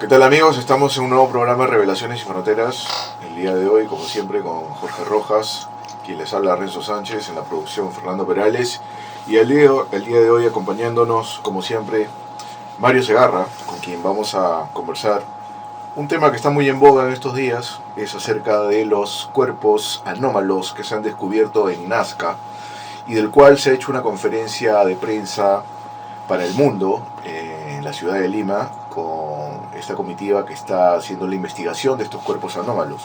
¿Qué tal, amigos? Estamos en un nuevo programa de Revelaciones y Fronteras. El día de hoy, como siempre, con Jorge Rojas, quien les habla, Renzo Sánchez, en la producción Fernando Perales. Y el día de hoy acompañándonos, como siempre, Mario Segarra, con quien vamos a conversar. Un tema que está muy en boga en estos días es acerca de los cuerpos anómalos que se han descubierto en Nazca y del cual se ha hecho una conferencia de prensa para el mundo en la ciudad de Lima con esta comitiva que está haciendo la investigación de estos cuerpos anómalos.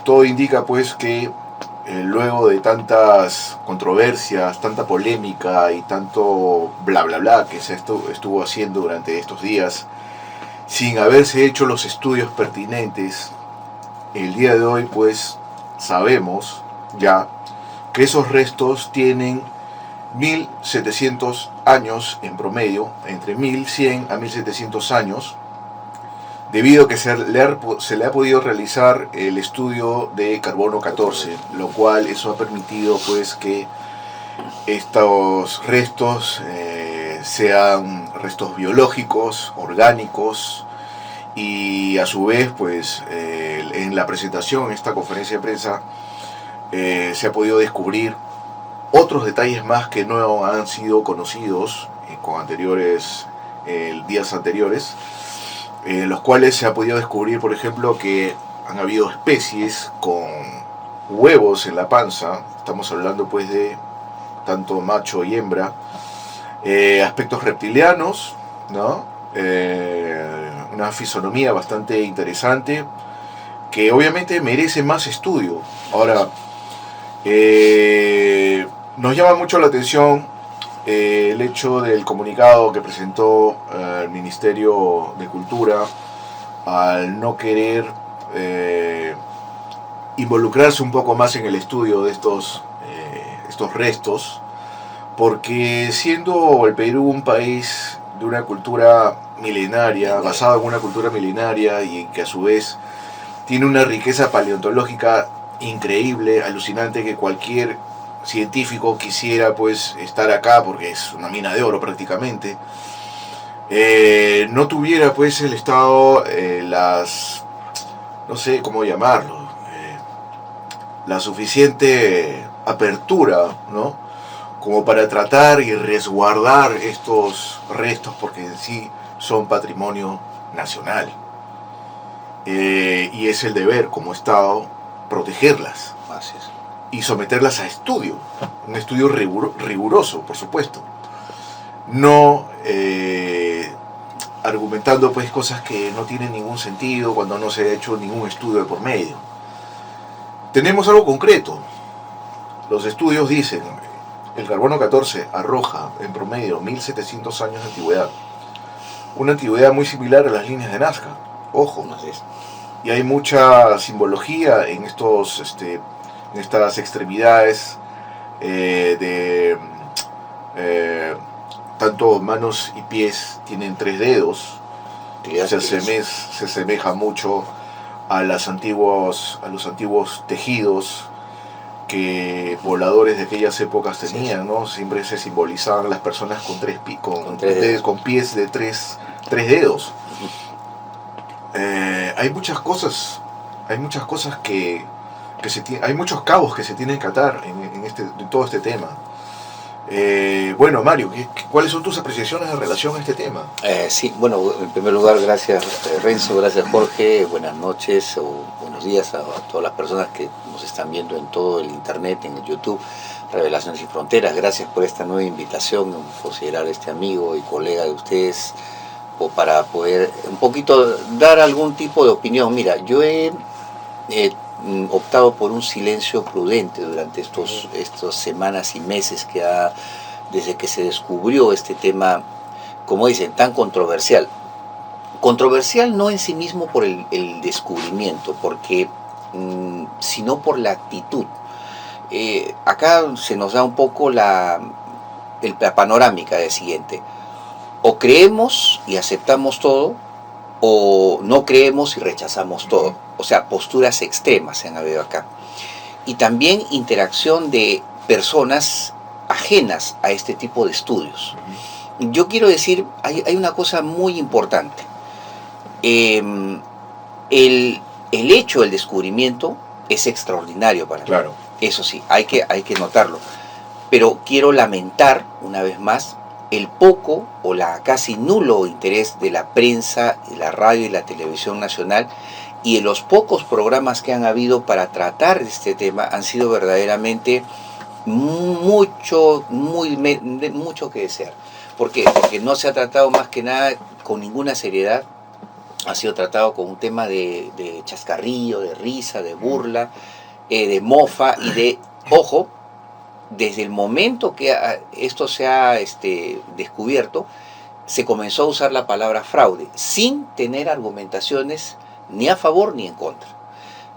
Todo indica pues que luego de tantas controversias, tanta polémica y tanto bla bla bla que se estuvo haciendo durante estos días, sin haberse hecho los estudios pertinentes, el día de hoy pues sabemos ya que esos restos tienen 1700 años en promedio, entre 1100 a 1700 años, debido a que se le ha podido realizar el estudio de carbono 14, lo cual eso ha permitido pues que estos restos sean restos biológicos, orgánicos, y a su vez pues en la presentación, en esta conferencia de prensa, se ha podido descubrir otros detalles más que no han sido conocidos con días anteriores, los cuales se ha podido descubrir, por ejemplo, que han habido especies con huevos en la panza. Estamos hablando pues de tanto macho y hembra, aspectos reptilianos, ¿no? Una fisonomía bastante interesante que obviamente merece más estudio. Ahora, nos llama mucho la atención el hecho del comunicado que presentó el Ministerio de Cultura al no querer involucrarse un poco más en el estudio de estos restos, porque siendo el Perú un país de una cultura milenaria, basado en una cultura milenaria y que a su vez tiene una riqueza paleontológica increíble, alucinante, que cualquier científico quisiera pues estar acá porque es una mina de oro prácticamente, no tuviera pues el Estado no sé cómo llamarlo, la suficiente apertura, ¿no?, como para tratar y resguardar estos restos, porque en sí son patrimonio nacional, y es el deber como Estado protegerlas. Así es. Y someterlas a estudio, un estudio riguroso, por supuesto, no argumentando pues cosas que no tienen ningún sentido cuando no se ha hecho ningún estudio de por medio. Tenemos algo concreto. Los estudios dicen, el carbono 14 arroja en promedio 1700 años de antigüedad, una antigüedad muy similar a las líneas de Nazca, ojo. Así es. Y hay mucha simbología en estas extremidades tanto manos y pies tienen 3 dedos. Se asemeja mucho a los antiguos tejidos que pobladores de aquellas épocas tenían, ¿no? Siempre se simbolizaban las personas con pies de 3 dedos. Hay muchas cosas que hay muchos cabos que se tienen que atar en todo este tema. Bueno, Mario, ¿cuáles son tus apreciaciones en relación a este tema? Sí, bueno, en primer lugar, gracias Renzo, gracias Jorge, buenas noches o buenos días a todas las personas que nos están viendo en todo el internet, en el YouTube, Revelaciones y Fronteras. Gracias por esta nueva invitación, considerar a este amigo y colega de ustedes, o para poder un poquito dar algún tipo de opinión. Mira, yo he optado por un silencio prudente durante estas semanas y meses desde que se descubrió este tema, como dicen, tan controversial. Controversial no en sí mismo por el descubrimiento, sino por la actitud. Acá se nos da un poco la panorámica de siguiente: o creemos y aceptamos todo, o no creemos y rechazamos todo. O sea, posturas extremas se han habido acá. Y también interacción de personas ajenas a este tipo de estudios. yo quiero decir, hay una cosa muy importante. Eh, el hecho del descubrimiento es extraordinario para mí. Claro. Eso sí, hay que notarlo. Pero quiero lamentar, una vez más, el poco o la casi nulo interés de la prensa, la radio y la televisión nacional, y de los pocos programas que han habido para tratar este tema han sido verdaderamente mucho que desear. ¿Por qué? Porque no se ha tratado más que nada con ninguna seriedad, ha sido tratado con un tema de chascarrillo, de risa, de burla, de mofa y de, ojo, desde el momento que esto se ha descubierto, se comenzó a usar la palabra fraude, sin tener argumentaciones ni a favor ni en contra.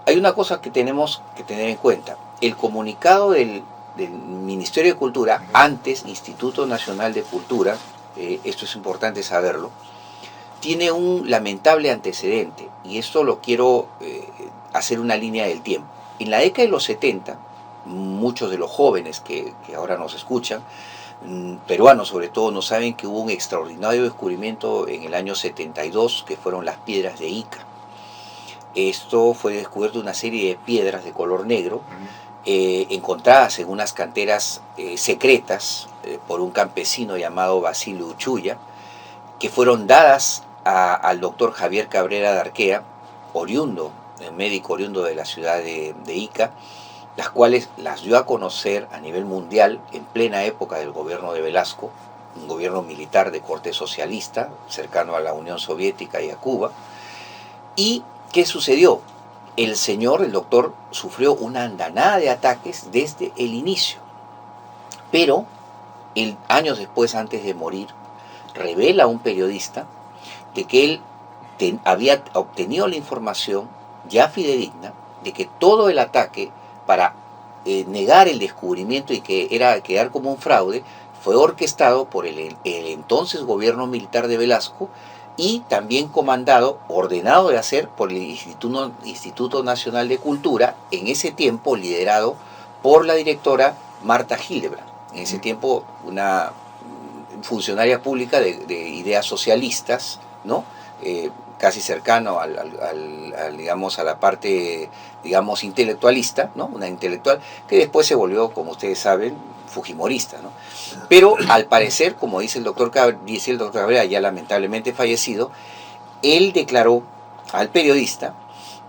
Hay una cosa que tenemos que tener en cuenta. El comunicado del Ministerio de Cultura, antes Instituto Nacional de Cultura, esto es importante saberlo, tiene un lamentable antecedente, y esto lo quiero hacer una línea del tiempo. En la década de los 70, muchos de los jóvenes que ahora nos escuchan, peruanos sobre todo, no saben que hubo un extraordinario descubrimiento en el año 72, que fueron las piedras de Ica. Esto fue descubierto una serie de piedras de color negro, encontradas en unas canteras secretas por un campesino llamado Basilio Uchuya, que fueron dadas al doctor Javier Cabrera de Arquea, médico oriundo de la ciudad de Ica, las cuales las dio a conocer a nivel mundial en plena época del gobierno de Velasco, un gobierno militar de corte socialista, cercano a la Unión Soviética y a Cuba. ¿Y qué sucedió? El doctor, sufrió una andanada de ataques desde el inicio, pero años después, antes de morir, revela a un periodista de que él había obtenido la información ya fidedigna de que todo el ataque para negar el descubrimiento y que era quedar como un fraude fue orquestado por el entonces gobierno militar de Velasco, y también ordenado de hacer por el Instituto Nacional de Cultura, en ese tiempo liderado por la directora Marta Hildebrand, en ese tiempo una funcionaria pública de ideas socialistas, ¿no? Casi cercano digamos, a la parte, digamos, intelectualista, ¿no? Una intelectual que después se volvió, como ustedes saben, fujimorista, ¿no? Pero al parecer, como dice el doctor Cabrera, ya lamentablemente fallecido, él declaró al periodista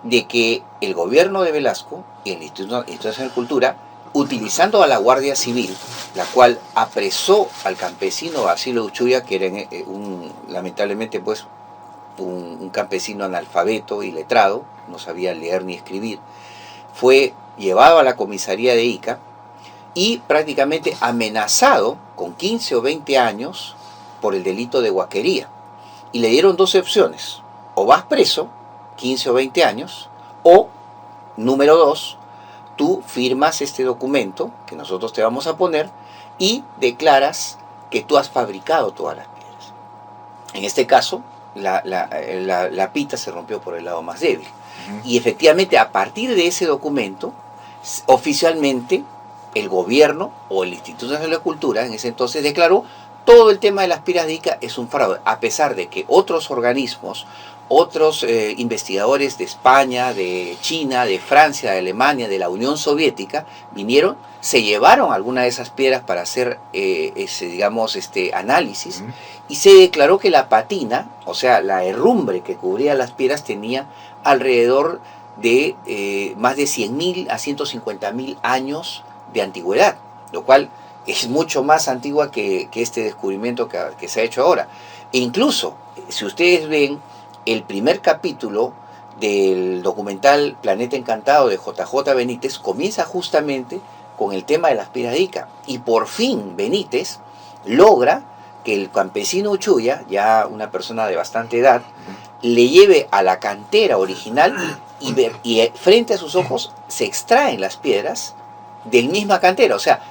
de que el gobierno de Velasco y el Instituto Nacional de Cultura, utilizando a la Guardia Civil, la cual apresó al campesino Basilio Uchuya, que era lamentablemente pues un campesino analfabeto y letrado, no sabía leer ni escribir, fue llevado a la comisaría de Ica y prácticamente amenazado con 15 o 20 años por el delito de huaquería. Y le dieron dos opciones: o vas preso 15 o 20 años, o, número 2, tú firmas este documento que nosotros te vamos a poner y declaras que tú has fabricado todas las piedras. En este caso, la pita se rompió por el lado más débil. Y efectivamente, a partir de ese documento, oficialmente, el gobierno o el Instituto Nacional de Cultura, en ese entonces, declaró todo el tema de las piedras de Ica es un fraude, a pesar de que otros organismos, otros investigadores de España, de China, de Francia, de Alemania, de la Unión Soviética, vinieron, se llevaron algunas de esas piedras para hacer análisis, y se declaró que la patina, o sea, la herrumbre que cubría las piedras, tenía alrededor de más de 100.000 a 150.000 años de antigüedad, lo cual es mucho más antigua que este descubrimiento que se ha hecho ahora. E incluso, si ustedes ven el primer capítulo del documental Planeta Encantado de JJ Benítez, comienza justamente con el tema de las piedras de Ica. Y por fin Benítez logra que el campesino Uchuya, ya una persona de bastante edad, le lleve a la cantera original y frente a sus ojos se extraen las piedras del misma cantera. O sea,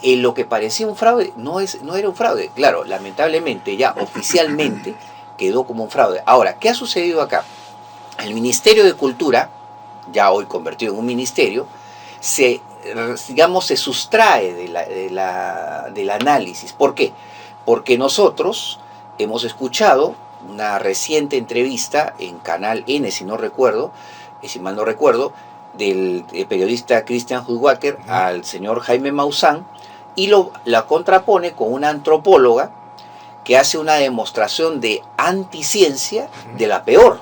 lo que parecía un fraude no era un fraude. Claro, lamentablemente ya oficialmente quedó como un fraude. Ahora, ¿qué ha sucedido acá? El Ministerio de Cultura, ya hoy convertido en un ministerio, se sustrae del análisis. ¿Por qué? porque nosotros hemos escuchado una reciente entrevista en Canal N, si mal no recuerdo, del periodista Christian Hudwacker al señor Jaime Maussan, y la contrapone con una antropóloga que hace una demostración de anticiencia de la peor.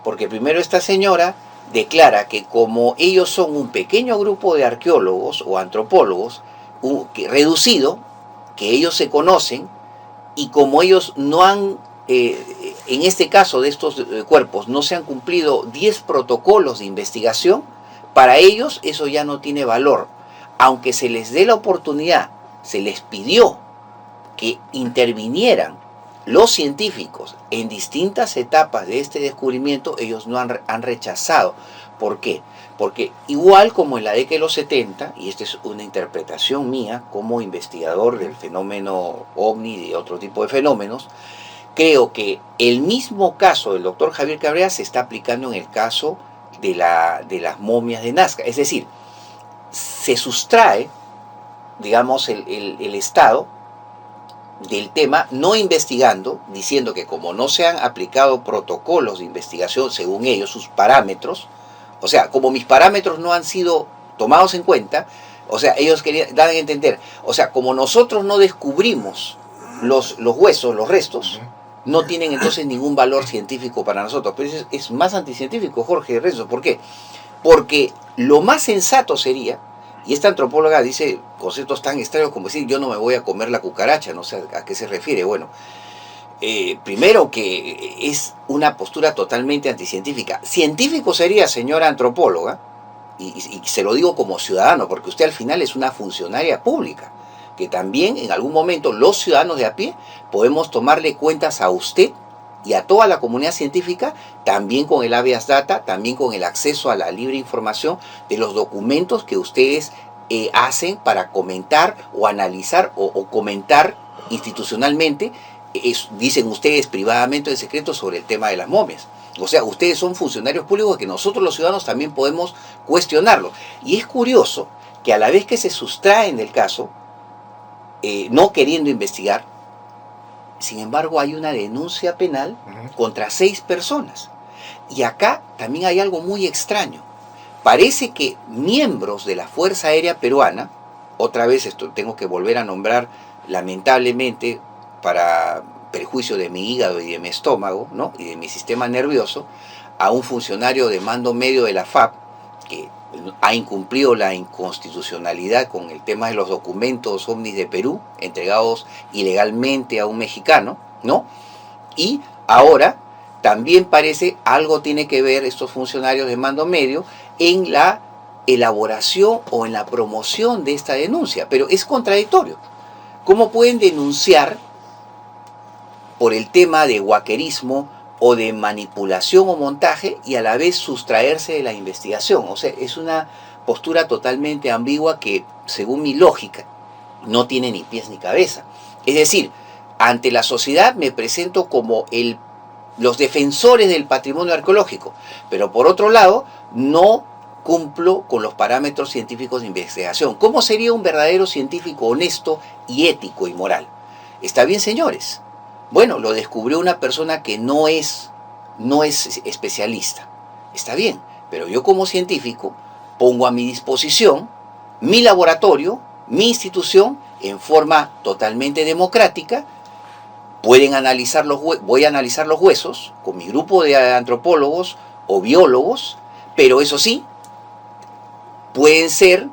Porque primero esta señora declara que como ellos son un pequeño grupo de arqueólogos o antropólogos, reducido, que ellos se conocen, y como ellos no han, en este caso de estos cuerpos, no se han cumplido 10 protocolos de investigación, para ellos eso ya no tiene valor. Aunque se les dé la oportunidad, se les pidió que intervinieran los científicos en distintas etapas de este descubrimiento, ellos no han rechazado. ¿Por qué? Porque igual como en la década de los 70, y esta es una interpretación mía como investigador del fenómeno OVNI y de otro tipo de fenómenos, creo que el mismo caso del doctor Javier Cabrera se está aplicando en el caso de las momias de Nazca. Es decir, se sustrae, digamos, el Estado del tema, no investigando, diciendo que como no se han aplicado protocolos de investigación según ellos, sus parámetros, o sea, como mis parámetros no han sido tomados en cuenta, o sea, ellos querían dar a entender, o sea, como nosotros no descubrimos los huesos, los restos, no tienen entonces ningún valor científico para nosotros. Pero es más anticientífico, Jorge Renzo. ¿Por qué? Porque lo más sensato sería, y esta antropóloga dice conceptos tan extraños como decir yo no me voy a comer la cucaracha, no sé a qué se refiere. Bueno, primero que es una postura totalmente anticientífica. Científico sería, señora antropóloga, y se lo digo como ciudadano, porque usted al final es una funcionaria pública, que también en algún momento los ciudadanos de a pie podemos tomarle cuentas a usted y a toda la comunidad científica, también con el habeas data, también con el acceso a la libre información de los documentos que ustedes hacen para comentar o analizar o comentar institucionalmente, dicen ustedes privadamente o en secreto sobre el tema de las momias. O sea, ustedes son funcionarios públicos que nosotros los ciudadanos también podemos cuestionarlo. Y es curioso que a la vez que se sustraen del caso, no queriendo investigar, sin embargo hay una denuncia penal contra 6 personas. Y acá también hay algo muy extraño. Parece que miembros de la Fuerza Aérea Peruana, otra vez esto tengo que volver a nombrar lamentablemente para perjuicio de mi hígado y de mi estómago, ¿no?, y de mi sistema nervioso, a un funcionario de mando medio de la FAP que ha incumplido la inconstitucionalidad con el tema de los documentos ovnis de Perú, entregados ilegalmente a un mexicano, ¿no? Y ahora también parece algo tiene que ver estos funcionarios de mando medio en la elaboración o en la promoción de esta denuncia. Pero es contradictorio. ¿Cómo pueden denunciar por el tema de guaquerismo o de manipulación o montaje y a la vez sustraerse de la investigación? O sea, es una postura totalmente ambigua que, según mi lógica, no tiene ni pies ni cabeza. Es decir, ante la sociedad me presento como los defensores del patrimonio arqueológico, pero por otro lado no cumplo con los parámetros científicos de investigación. ¿Cómo sería un verdadero científico honesto y ético y moral? Está bien, señores. Bueno, lo descubrió una persona que no es especialista. Está bien, pero yo como científico pongo a mi disposición mi laboratorio, mi institución, en forma totalmente democrática. Voy a analizar los huesos con mi grupo de antropólogos o biólogos, pero eso sí, pueden ser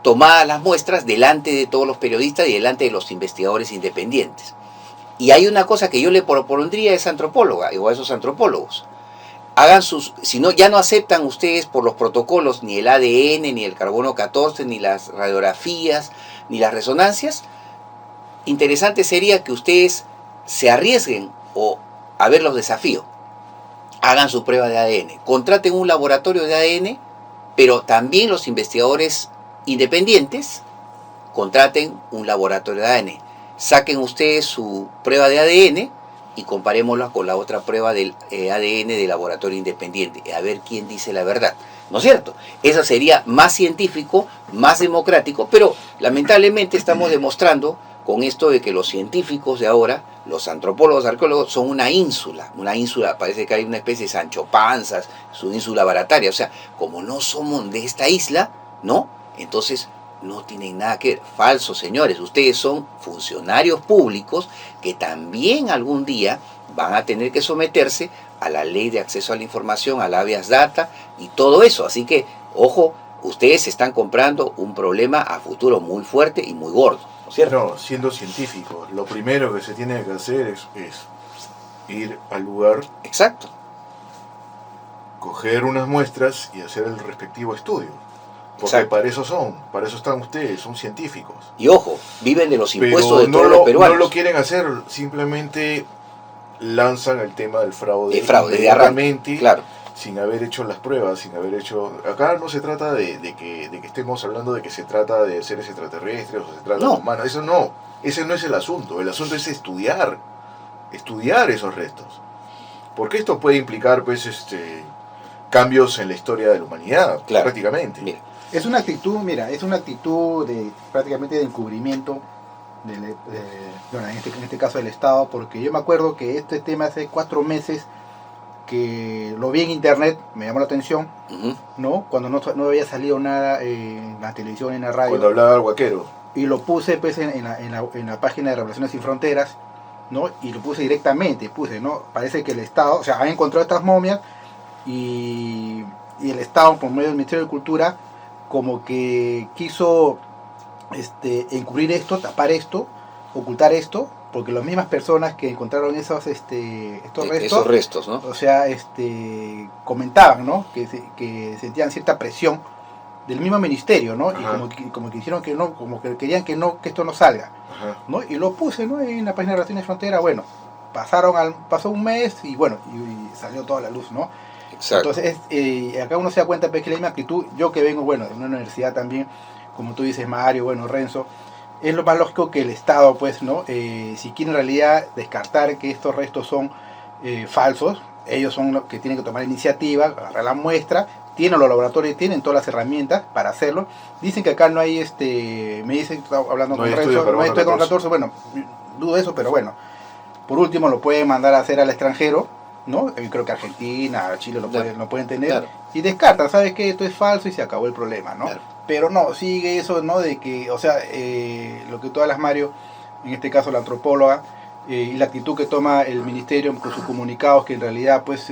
tomadas las muestras delante de todos los periodistas y delante de los investigadores independientes. Y hay una cosa que yo le propondría a esa antropóloga o a esos antropólogos. Si no, ya no aceptan ustedes por los protocolos ni el ADN, ni el carbono 14, ni las radiografías, ni las resonancias, interesante sería que ustedes se arriesguen o a ver los desafíos. Hagan su prueba de ADN, contraten un laboratorio de ADN, pero también los investigadores independientes contraten un laboratorio de ADN. Saquen ustedes su prueba de ADN y comparémosla con la otra prueba del ADN del laboratorio independiente, a ver quién dice la verdad, ¿no es cierto? Eso sería más científico, más democrático, pero lamentablemente estamos demostrando con esto de que los científicos de ahora, los antropólogos, arqueólogos, son una ínsula, parece que hay una especie de Sancho Panzas, su ínsula barataria, o sea, como no somos de esta isla, ¿no? Entonces no tienen nada que ver. Falso, señores, ustedes son funcionarios públicos que también algún día van a tener que someterse a la ley de acceso a la información, al habeas data y todo eso, así que, ojo, ustedes están comprando un problema a futuro muy fuerte y muy gordo, ¿no es cierto? No, siendo científicos, lo primero que se tiene que hacer es ir al lugar, Exacto. coger unas muestras y hacer el respectivo estudio. Porque Exacto. para eso están ustedes, son científicos. Y ojo, viven de los impuestos Pero de todos los peruanos. no lo quieren hacer, simplemente lanzan el tema del fraude. De fraude, de arranque, inmediatamente, claro. sin haber hecho las pruebas, sin haber hecho... Acá no se trata de que estemos hablando de que se trata de seres extraterrestres o se trata No. de humanos. Eso no, ese no es el asunto. El asunto es estudiar esos restos. Porque esto puede implicar, pues, cambios en la historia de la humanidad, Claro. prácticamente. Mira, Es una actitud, mira, es una actitud de prácticamente de encubrimiento bueno, en este caso del Estado, porque yo me acuerdo que este tema hace 4 meses que lo vi en internet, me llamó la atención, ujú, ¿no? Cuando no había salido nada en la televisión, en la radio, Cuando hablaba el guaquero. y lo puse pues en la página de Revelaciones Sin Fronteras, ¿no? Y lo puse directamente, ¿no? Parece que el Estado, o sea, ha encontrado estas momias y el Estado, por medio del Ministerio de Cultura, como que quiso encubrir esto, tapar esto, ocultar esto, porque las mismas personas que encontraron estos restos, esos restos, ¿no? o sea, comentaban, ¿no? Que sentían cierta presión del mismo ministerio, ¿no? Ajá. Y como que hicieron que no, como que querían que esto no salga, Ajá. ¿no? Y lo puse, ¿no? En la página de Relaciones Frontera, bueno, pasó un mes y bueno, y salió toda la luz, ¿no? Exacto. Entonces, acá uno se da cuenta pues, que la misma actitud, yo que vengo, bueno, de una universidad también, como tú dices, Mario, bueno, Renzo, es lo más lógico que el Estado, pues, ¿no? Si quiere en realidad descartar que estos restos son falsos, ellos son los que tienen que tomar iniciativa, agarrar la muestra, tienen los laboratorios, tienen todas las herramientas para hacerlo. Dicen que acá no hay, me dicen, hablando No con hay estudio Renzo, no hay estudio con 14. 14, bueno, dudo eso, pero bueno. Por último, lo pueden mandar a hacer al extranjero, ¿no? Creo que Argentina, Chile lo pueden tener, Claro. y descartan, ¿sabes qué? Esto es falso y se acabó el problema, ¿no? Claro. Pero no, sigue eso, ¿no? De que, o sea, lo que tú hablas, Mario, en este caso la antropóloga, y la actitud que toma el ministerio con sus comunicados, que en realidad, pues,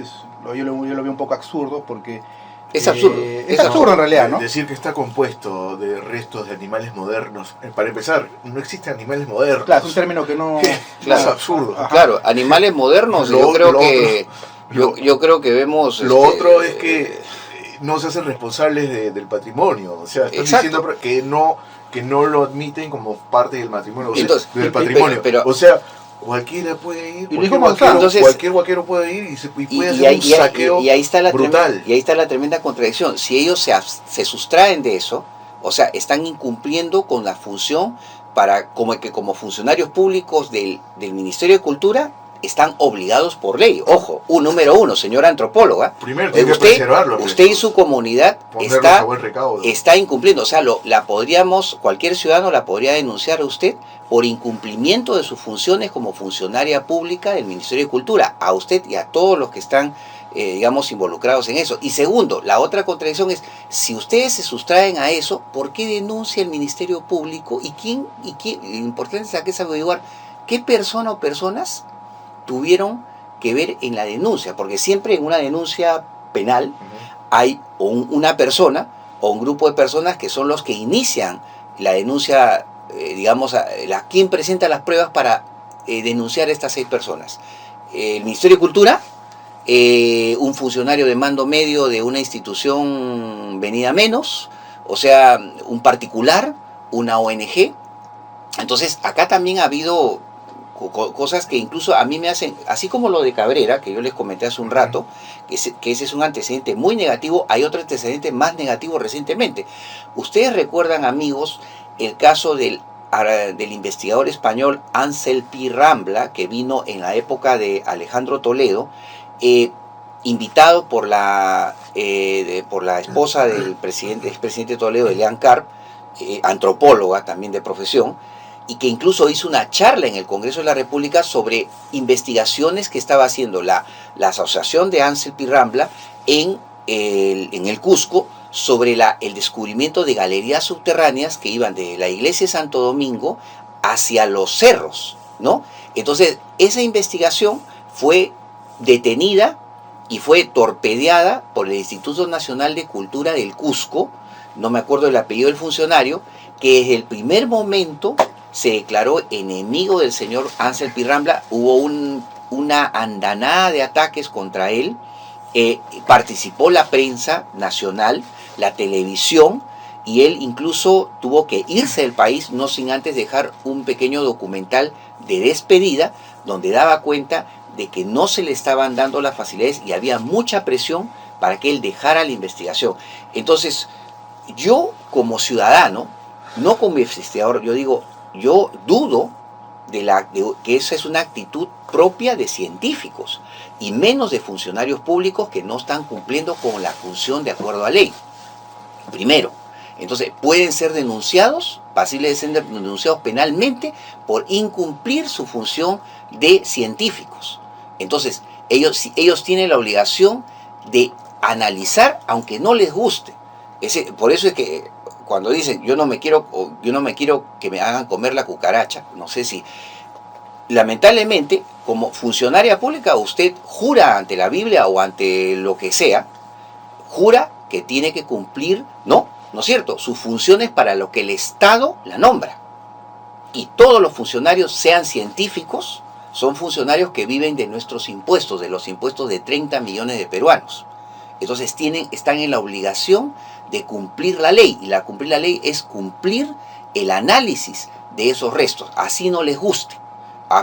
yo lo veo un poco absurdo, porque... Es absurdo. Es absurdo en realidad, ¿no? Decir que está compuesto de restos de animales modernos. Para empezar, no existen animales modernos. Claro, es un término que no... Claro. Es absurdo. Ajá. Claro, animales modernos, Lo- yo creo lo que otro- yo creo que vemos Lo otro es que no se hacen responsables del patrimonio. O sea, están Exacto. diciendo que no lo admiten como parte del matrimonio, o sea, Entonces, del patrimonio. pero- o sea, cualquiera puede ir, Y lo dijo cualquier Maussan, guaquero, entonces- cualquier guaquero puede ir y puede hacer un saqueo y ahí está la brutal. y ahí está la tremenda contradicción. Si ellos se sustraen de eso, o sea, están incumpliendo con la función como funcionarios públicos del Ministerio de Cultura, están obligados por ley. Ojo, número uno, señora antropóloga, Primero tiene que preservarlos. usted y su comunidad ponerlos a buen recaudo. está incumpliendo. O sea, cualquier ciudadano la podría denunciar a usted por incumplimiento de sus funciones como funcionaria pública del Ministerio de Cultura, a usted y a todos los que están, digamos, involucrados en eso. Y segundo, la otra contradicción es, si ustedes se sustraen a eso, ¿por qué denuncia el Ministerio Público? ¿Y quién? Lo importante es que es averiguar qué persona o personas tuvieron que ver en la denuncia, porque siempre en una denuncia penal hay una persona o un grupo de personas que son los que inician la denuncia, digamos, quien presenta las pruebas para denunciar a estas 6 personas. El Ministerio de Cultura, un funcionario de mando medio de una institución venida menos, o sea, un particular, una ONG. Entonces, acá también ha habido cosas que incluso a mí me hacen, así como lo de Cabrera, que yo les comenté hace un rato, que ese es un antecedente muy negativo, hay otro antecedente más negativo recientemente. Ustedes recuerdan, amigos, el caso del investigador español Ansel Pi Rambla, que vino en la época de Alejandro Toledo, invitado por la esposa del expresidente Toledo, Elian Karp, antropóloga también de profesión, y que incluso hizo una charla en el Congreso de la República sobre investigaciones que estaba haciendo la asociación de Ansel Pirrambla en el Cusco sobre el descubrimiento de galerías subterráneas que iban de la iglesia de Santo Domingo hacia los cerros, ¿no? Entonces, esa investigación fue detenida y fue torpedeada por el Instituto Nacional de Cultura del Cusco, no me acuerdo el apellido del funcionario, que desde el primer momento se declaró enemigo del señor Ansel Pirrambla. Hubo una andanada de ataques contra él, participó la prensa nacional, la televisión, y él incluso tuvo que irse del país, no sin antes dejar un pequeño documental de despedida, donde daba cuenta de que no se le estaban dando las facilidades y había mucha presión para que él dejara la investigación. Entonces, yo como ciudadano, no como investigador, yo dudo de que esa es una actitud propia de científicos y menos de funcionarios públicos que no están cumpliendo con la función de acuerdo a ley. Primero, entonces pueden ser denunciados, pasibles de ser denunciados penalmente por incumplir su función de científicos. Entonces, ellos tienen la obligación de analizar aunque no les guste. Por eso es que cuando dicen yo no me quiero que me hagan comer la cucaracha, no sé si, lamentablemente, como funcionaria pública, usted jura ante la Biblia o ante lo que sea, jura que tiene que cumplir, ¿no es cierto?, sus funciones para lo que el Estado la nombra. Y todos los funcionarios, sean científicos, son funcionarios que viven de nuestros impuestos, de los impuestos de 30 millones de peruanos. Entonces están en la obligación de cumplir la ley, y cumplir la ley es cumplir el análisis de esos restos, así no les guste.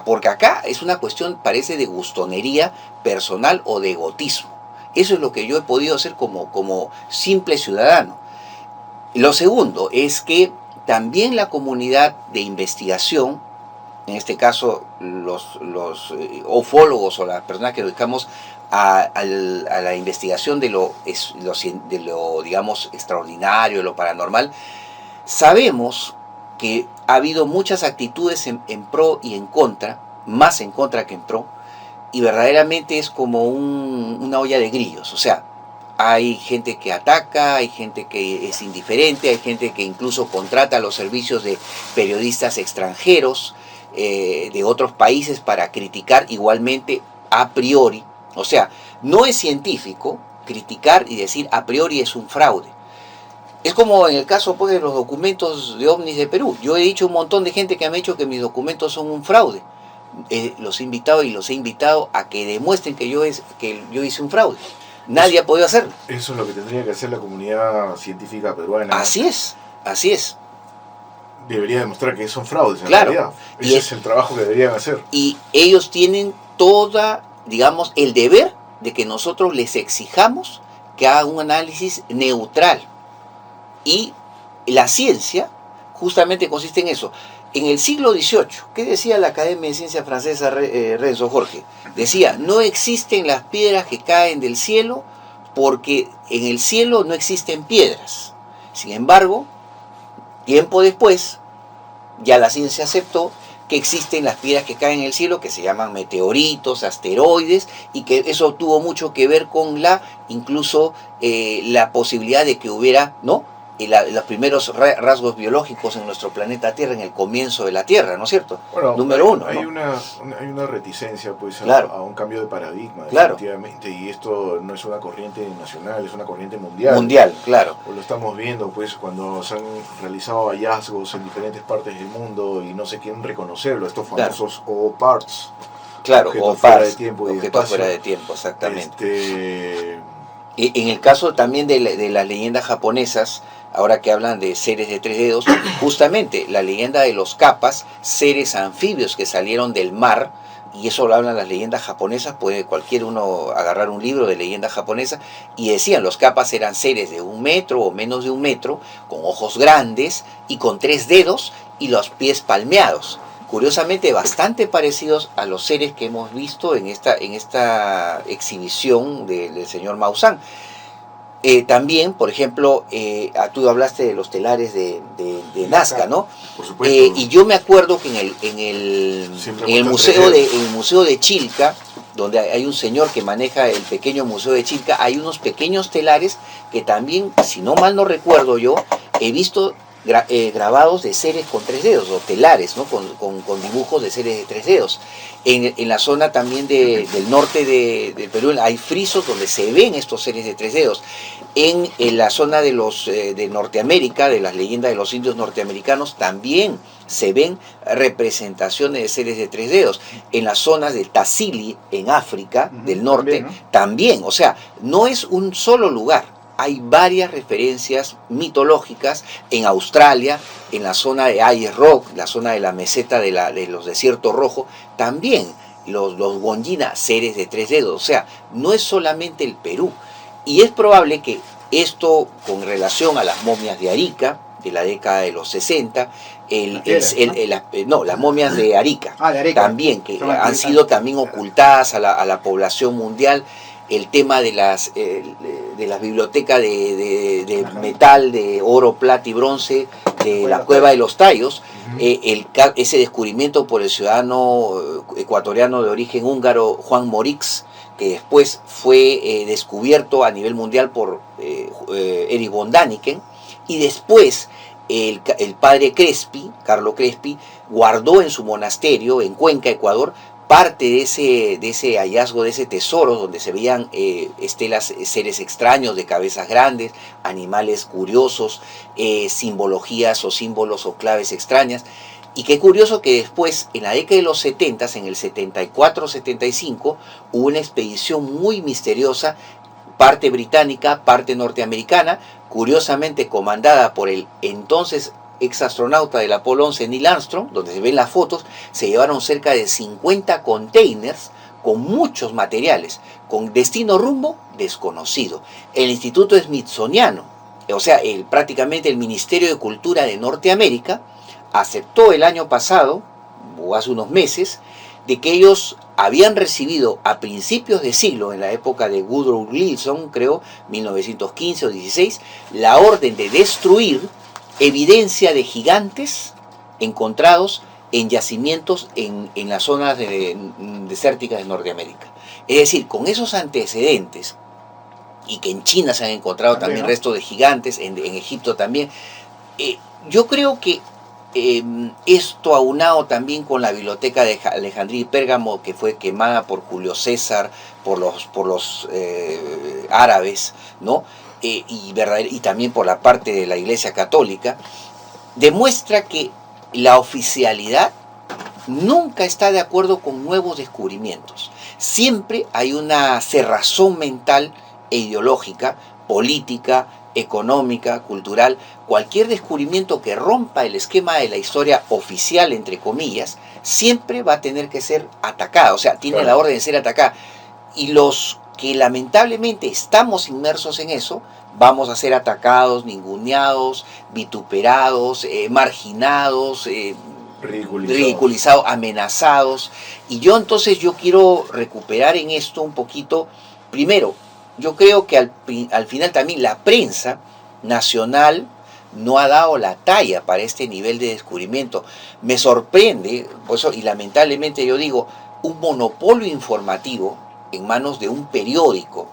Porque acá es una cuestión, parece, de gustonería personal o de egotismo. Eso es lo que yo he podido hacer como simple ciudadano. Lo segundo es que también la comunidad de investigación, en este caso los ufólogos o las personas que nos dedicamos a la investigación de lo digamos extraordinario, de lo paranormal, sabemos que ha habido muchas actitudes en pro y en contra, más en contra que en pro, y verdaderamente es como una olla de grillos. O sea, hay gente que ataca, hay gente que es indiferente, hay gente que incluso contrata los servicios de periodistas extranjeros de otros países para criticar igualmente a priori. O sea, no es científico criticar y decir a priori es un fraude. Es como en el caso, pues, de los documentos de ovnis de Perú. Yo he dicho a un montón de gente que me ha dicho que mis documentos son un fraude. Los he invitado a que demuestren que yo hice un fraude. Nadie ha podido hacerlo. Eso es lo que tendría que hacer la comunidad científica peruana. Así es. Debería demostrar que son fraudes en claro. realidad. Ese es el trabajo que deberían hacer. Y ellos tienen el deber de que nosotros les exijamos que hagan un análisis neutral. Y la ciencia justamente consiste en eso. En el siglo XVIII, ¿qué decía la Academia de Ciencia Francesa, Renzo Jorge? Decía, no existen las piedras que caen del cielo porque en el cielo no existen piedras. Sin embargo, tiempo después, ya la ciencia aceptó que existen las piedras que caen en el cielo, que se llaman meteoritos, asteroides, y que eso tuvo mucho que ver con incluso la posibilidad de que hubiera, ¿no?, los primeros rasgos biológicos en nuestro planeta Tierra, en el comienzo de la Tierra, ¿no es cierto? Bueno, Número uno, hay, ¿no? hay una reticencia, pues, claro, a un cambio de paradigma, claro, definitivamente, y esto no es una corriente nacional, es una corriente mundial. Mundial, claro. Lo estamos viendo, pues, cuando se han realizado hallazgos en diferentes partes del mundo y no se quieren reconocerlo, estos famosos OPARTS. Claro, objetos fuera de tiempo y objetos espacio. fuera de tiempo, exactamente. Y en el caso también de las leyendas japonesas, ahora que hablan de seres de 3 dedos, justamente la leyenda de los kappas, seres anfibios que salieron del mar, y eso lo hablan las leyendas japonesas, puede cualquier uno agarrar un libro de leyendas japonesas, y decían, los kappas eran seres de 1 metro o menos de 1 metro, con ojos grandes y con 3 dedos y los pies palmeados. Curiosamente bastante parecidos a los seres que hemos visto en esta exhibición del señor Maussan. También, por ejemplo, tú hablaste de los telares de Nazca, ¿no? Por supuesto. Y yo me acuerdo que en el museo de Chilca, donde hay un señor que maneja el pequeño museo de Chilca, hay unos pequeños telares que también, si no mal no recuerdo yo, he visto grabados de seres con 3 dedos, o telares, ¿no? Con dibujos de seres de 3 dedos. En la zona también del norte del Perú hay frisos donde se ven estos seres de 3 dedos. En la zona de Norteamérica, de las leyendas de los indios norteamericanos, también se ven representaciones de seres de 3 dedos. En las zonas del Tassili, en África del norte, también. O sea, no es un solo lugar. Hay varias referencias mitológicas en Australia, en la zona de Ayers Rock, la zona de la meseta de los desiertos rojos, también los Wandjina, seres de 3 dedos. O sea, no es solamente el Perú. Y es probable que esto, con relación a las momias de Arica, de la década de los 60, las momias de Arica, también, que han sido también ocultadas a la población mundial. El tema de las bibliotecas de metal, de oro, plata y bronce, de la cueva de los Tallos, ese descubrimiento por el ciudadano ecuatoriano de origen húngaro Juan Morix, que después fue descubierto a nivel mundial por Erich von Däniken, y después el padre Crespi, Carlo Crespi, guardó en su monasterio en Cuenca, Ecuador, parte de ese hallazgo, de ese tesoro, donde se veían estelas, seres extraños de cabezas grandes, animales curiosos, simbologías o símbolos o claves extrañas. Y qué curioso que después, en la década de los 70, en el 74-75, hubo una expedición muy misteriosa, parte británica, parte norteamericana, curiosamente comandada por el entonces exastronauta del Apolo 11, Neil Armstrong, donde se ven las fotos. Se llevaron cerca de 50 containers con muchos materiales, con destino rumbo desconocido. El Instituto Smithsoniano, o sea, prácticamente el Ministerio de Cultura de Norteamérica, aceptó el año pasado, o hace unos meses, de que ellos habían recibido a principios de siglo, en la época de Woodrow Wilson, creo, 1915 o 16, la orden de destruir evidencia de gigantes encontrados en yacimientos en las zonas desérticas de Norteamérica. Es decir, con esos antecedentes, y que en China se han encontrado también restos de gigantes, en Egipto también, yo creo que esto aunado también con la biblioteca de Alejandría y Pérgamo, que fue quemada por Julio César, por los árabes, ¿no? Y también por la parte de la Iglesia Católica, demuestra que la oficialidad nunca está de acuerdo con nuevos descubrimientos. Siempre hay una cerrazón mental e ideológica, política, económica, cultural. Cualquier descubrimiento que rompa el esquema de la historia oficial, entre comillas, siempre va a tener que ser atacada, o sea, tiene la orden de ser atacada. Y los que lamentablemente estamos inmersos en eso, vamos a ser atacados, ninguneados, vituperados, marginados, ridiculizados, amenazados. Y yo quiero recuperar en esto un poquito. Primero, yo creo que al final también la prensa nacional no ha dado la talla para este nivel de descubrimiento. Me sorprende, por eso, y lamentablemente yo digo, un monopolio informativo en manos de un periódico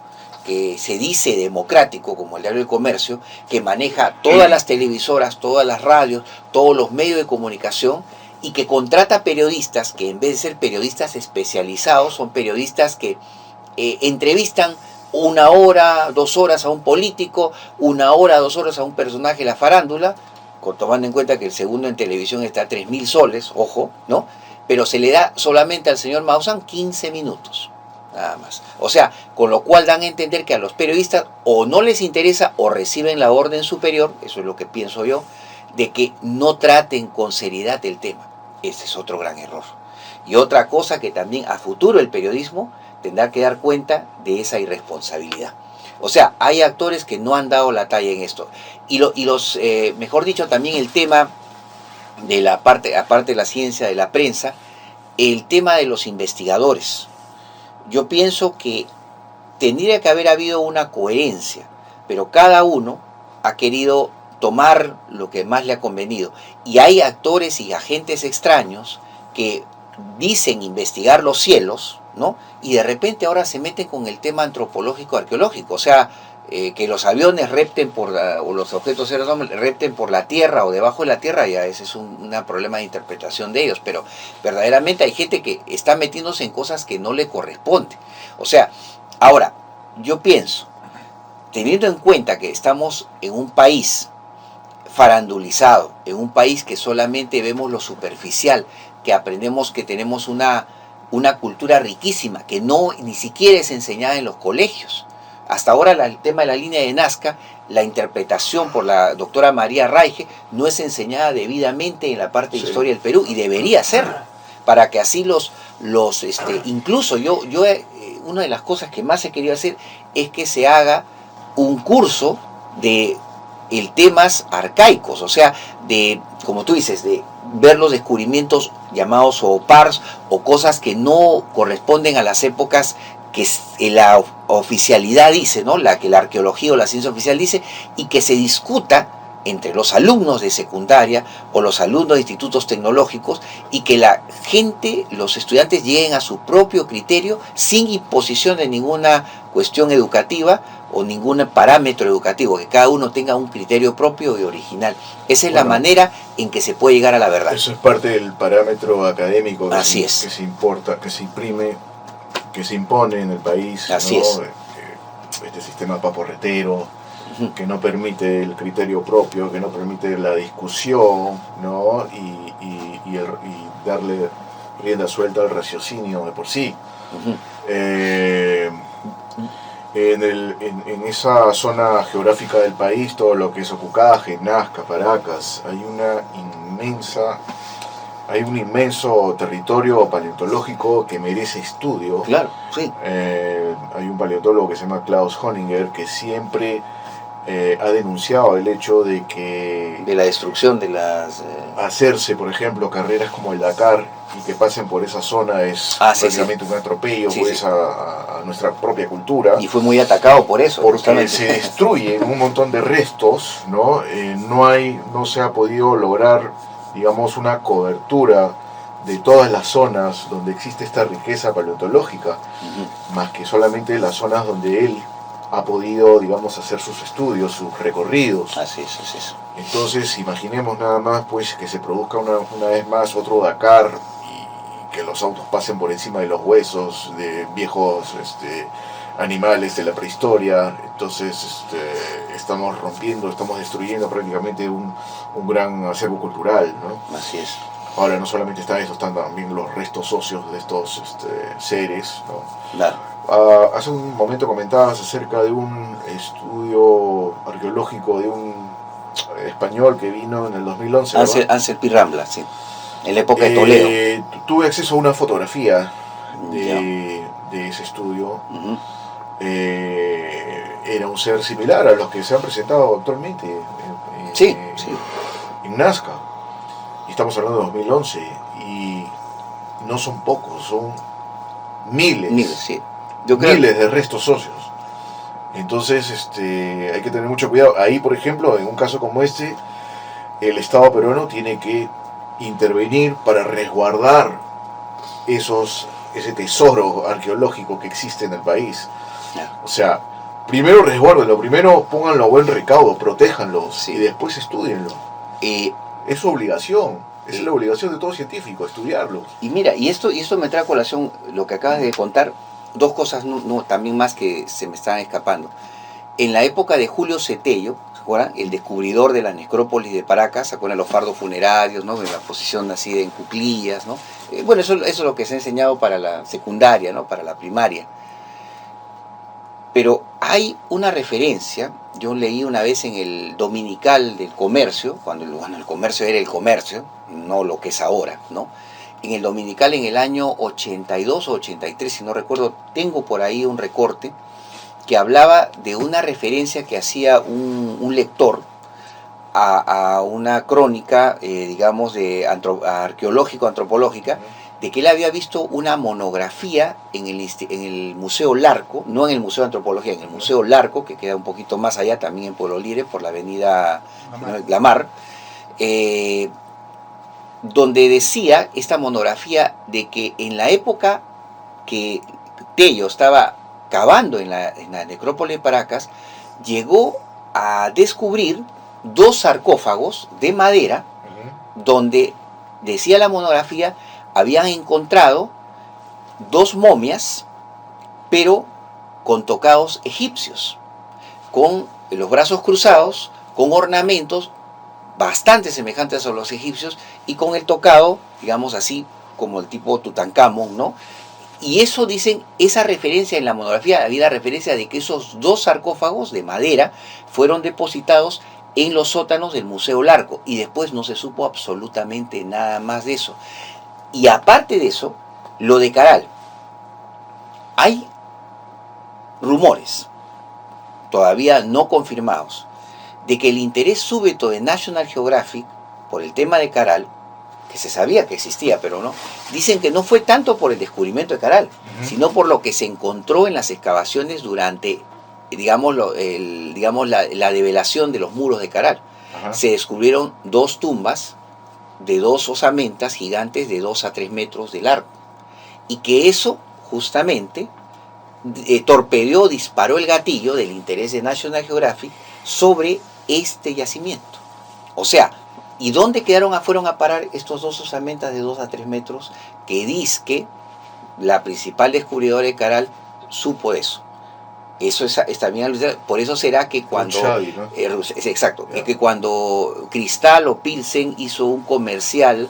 que se dice democrático, como el Diario del Comercio, que maneja todas las televisoras, todas las radios, todos los medios de comunicación, y que contrata periodistas que, en vez de ser periodistas especializados, son periodistas que entrevistan 1 hora, 2 horas a un político, 1 hora, 2 horas a un personaje de la farándula, tomando en cuenta que el segundo en televisión está a 3.000 soles, ojo, ¿no? Pero se le da solamente al señor Maussan 15 minutos, nada más. O sea, con lo cual dan a entender que a los periodistas o no les interesa o reciben la orden superior, eso es lo que pienso yo, de que no traten con seriedad el tema. Ese es otro gran error. Y otra cosa que también a futuro el periodismo tendrá que dar cuenta de esa irresponsabilidad. O sea, hay actores que no han dado la talla en esto. Mejor dicho, también el tema de la parte, aparte de la ciencia de la prensa, el tema de los investigadores. Yo pienso que tendría que haber habido una coherencia, pero cada uno ha querido tomar lo que más le ha convenido. Y hay actores y agentes extraños que dicen investigar los cielos, ¿no? Y de repente ahora se meten con el tema antropológico arqueológico, o sea, que los aviones repten o los objetos repten por la tierra o debajo de la tierra, ya ese es un problema de interpretación de ellos, pero verdaderamente hay gente que está metiéndose en cosas que no le corresponden. O sea, ahora, yo pienso, teniendo en cuenta que estamos en un país farandulizado, en un país que solamente vemos lo superficial, que aprendemos que tenemos una cultura riquísima, que ni siquiera es enseñada en los colegios. Hasta ahora el tema de la línea de Nazca, la interpretación por la doctora María Raige, no es enseñada debidamente en la parte de historia del Perú, y debería serlo, para que así incluso yo una de las cosas que más he querido hacer es que se haga un curso de temas arcaicos, o sea, de, como tú dices, de ver los descubrimientos llamados zoopars o cosas que no corresponden a las épocas que la oficialidad dice, ¿no? Que la arqueología o la ciencia oficial dice, y que se discuta entre los alumnos de secundaria o los alumnos de institutos tecnológicos, y que la gente, los estudiantes, lleguen a su propio criterio sin imposición de ninguna cuestión educativa o ningún parámetro educativo, que cada uno tenga un criterio propio y original. Esa es la manera en que se puede llegar a la verdad. Eso es parte del parámetro académico que se importa, que se imprime, que se impone en el país, Así ¿no? es. Este sistema paporretero, que no permite el criterio propio, que no permite la discusión, ¿no? y darle rienda suelta al raciocinio de por sí. En esa zona geográfica del país, todo lo que es Ocucaje, Nazca, Paracas, hay un inmenso territorio paleontológico que merece estudio. Claro, sí. Hay un paleontólogo que se llama Klaus Honinger que siempre ha denunciado el hecho de que de la destrucción de las hacerse, por ejemplo, carreras como el Dakar y que pasen por esa zona es prácticamente un atropello a nuestra propia cultura. Y fue muy atacado por eso. Porque justamente se destruyen un montón de restos, ¿no? No se ha podido lograr, digamos, una cobertura de todas las zonas donde existe esta riqueza paleontológica, más que solamente las zonas donde él ha podido, digamos, hacer sus estudios, sus recorridos. Así es. Entonces, imaginemos nada más, pues, que se produzca una vez más otro Dakar y que los autos pasen por encima de los huesos de viejos animales de la prehistoria. Entonces, estamos destruyendo prácticamente un gran acervo cultural, ¿no? Así es. Ahora, no solamente está eso, están también los restos óseos de estos seres, ¿no? Claro. Hace un momento comentabas acerca de un estudio arqueológico de un español que vino en el 2011. Ansel Pi Rambla, sí. En la época de Toledo. Tuve acceso a una fotografía de ese estudio. Era un ser similar a los que se han presentado actualmente en Nazca. Y estamos hablando de 2011 y no son pocos, son miles. Sí. Miles de restos óseos. Entonces hay que tener mucho cuidado. Ahí, por ejemplo, en un caso como este, el Estado peruano tiene que intervenir para resguardar ese tesoro arqueológico que existe en el país. O sea, primero resguárdenlo, primero pónganlo a buen recaudo, protéjanlo y después estudienlo. Es su obligación. Es la obligación de todo científico, estudiarlo. Y mira, y esto me trae a colación lo que acabas de contar. Dos cosas también más que se me están escapando. En la época de Julio Cetello, ¿se acuerdan? El descubridor de la necrópolis de Paracas, ¿se acuerdan? Los fardos funerarios, ¿no? En la posición así en cuclillas, ¿no? Bueno, eso es lo que se ha enseñado para la secundaria, ¿no? Para la primaria. Pero hay una referencia, yo leí una vez en el Dominical del Comercio, cuando el comercio era el comercio, no lo que es ahora, ¿no? En el Dominical en el año 82 o 83, si no recuerdo, tengo por ahí un recorte que hablaba de una referencia que hacía un lector a una crónica, digamos, arqueológico-antropológica, de que él había visto una monografía en el Museo Larco, no en el Museo de Antropología, en el Museo Larco, que queda un poquito más allá, también en Pueblo Libre, por la avenida Lamar, donde decía esta monografía de que en la época que Tello estaba cavando en la necrópolis de Paracas, llegó a descubrir 2 sarcófagos de madera, donde, decía la monografía, habían encontrado 2 momias, pero con tocados egipcios, con los brazos cruzados, con ornamentos bastante semejantes a los egipcios y con el tocado, digamos así, como el tipo Tutankamón, ¿no? Y eso dicen, esa referencia en la monografía, había referencia de que esos 2 sarcófagos de madera fueron depositados en los sótanos del Museo Larco y después no se supo absolutamente nada más de eso. Y aparte de eso, lo de Caral. Hay rumores, todavía no confirmados, de que el interés súbito de National Geographic por el tema de Caral, que se sabía que existía, pero no, dicen que no fue tanto por el descubrimiento de Caral, sino por lo que se encontró en las excavaciones durante, digamos, la develación de los muros de Caral. Se descubrieron 2 tumbas de 2 osamentas gigantes de 2 a 3 metros de largo, y que eso justamente torpedeó, disparó el gatillo del interés de National Geographic sobre este yacimiento. O sea, ¿y dónde fueron a parar estos 2 osamentas de 2 a 3 metros? Que dizque la principal descubridora de Caral supo eso. Eso es también, por eso será que cuando Xavi, ¿no? exacto, es que cuando Cristal o Pilsen hizo un comercial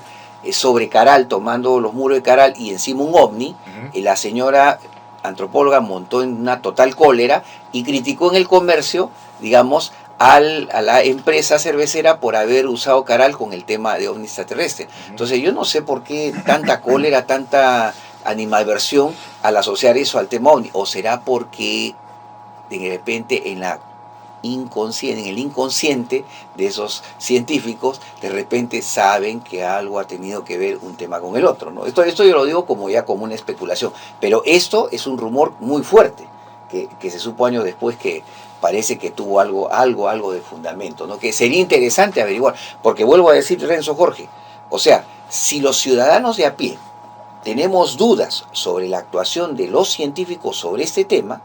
sobre Caral, tomando los muros de Caral y encima un ovni, la señora antropóloga montó en una total cólera y criticó en el comercio, digamos, a la empresa cervecera por haber usado Caral con el tema de ovni extraterrestre. Entonces yo no sé por qué tanta cólera, tanta animadversión al asociar eso al tema ovni, o será porque de repente en el inconsciente de esos científicos, de repente saben que algo ha tenido que ver un tema con el otro, ¿no? Esto yo lo digo como una especulación, pero esto es un rumor muy fuerte, que se supo años después que parece que tuvo algo de fundamento, ¿no? Que sería interesante averiguar, porque vuelvo a decir, Renzo, Jorge, o sea, si los ciudadanos de a pie tenemos dudas sobre la actuación de los científicos sobre este tema,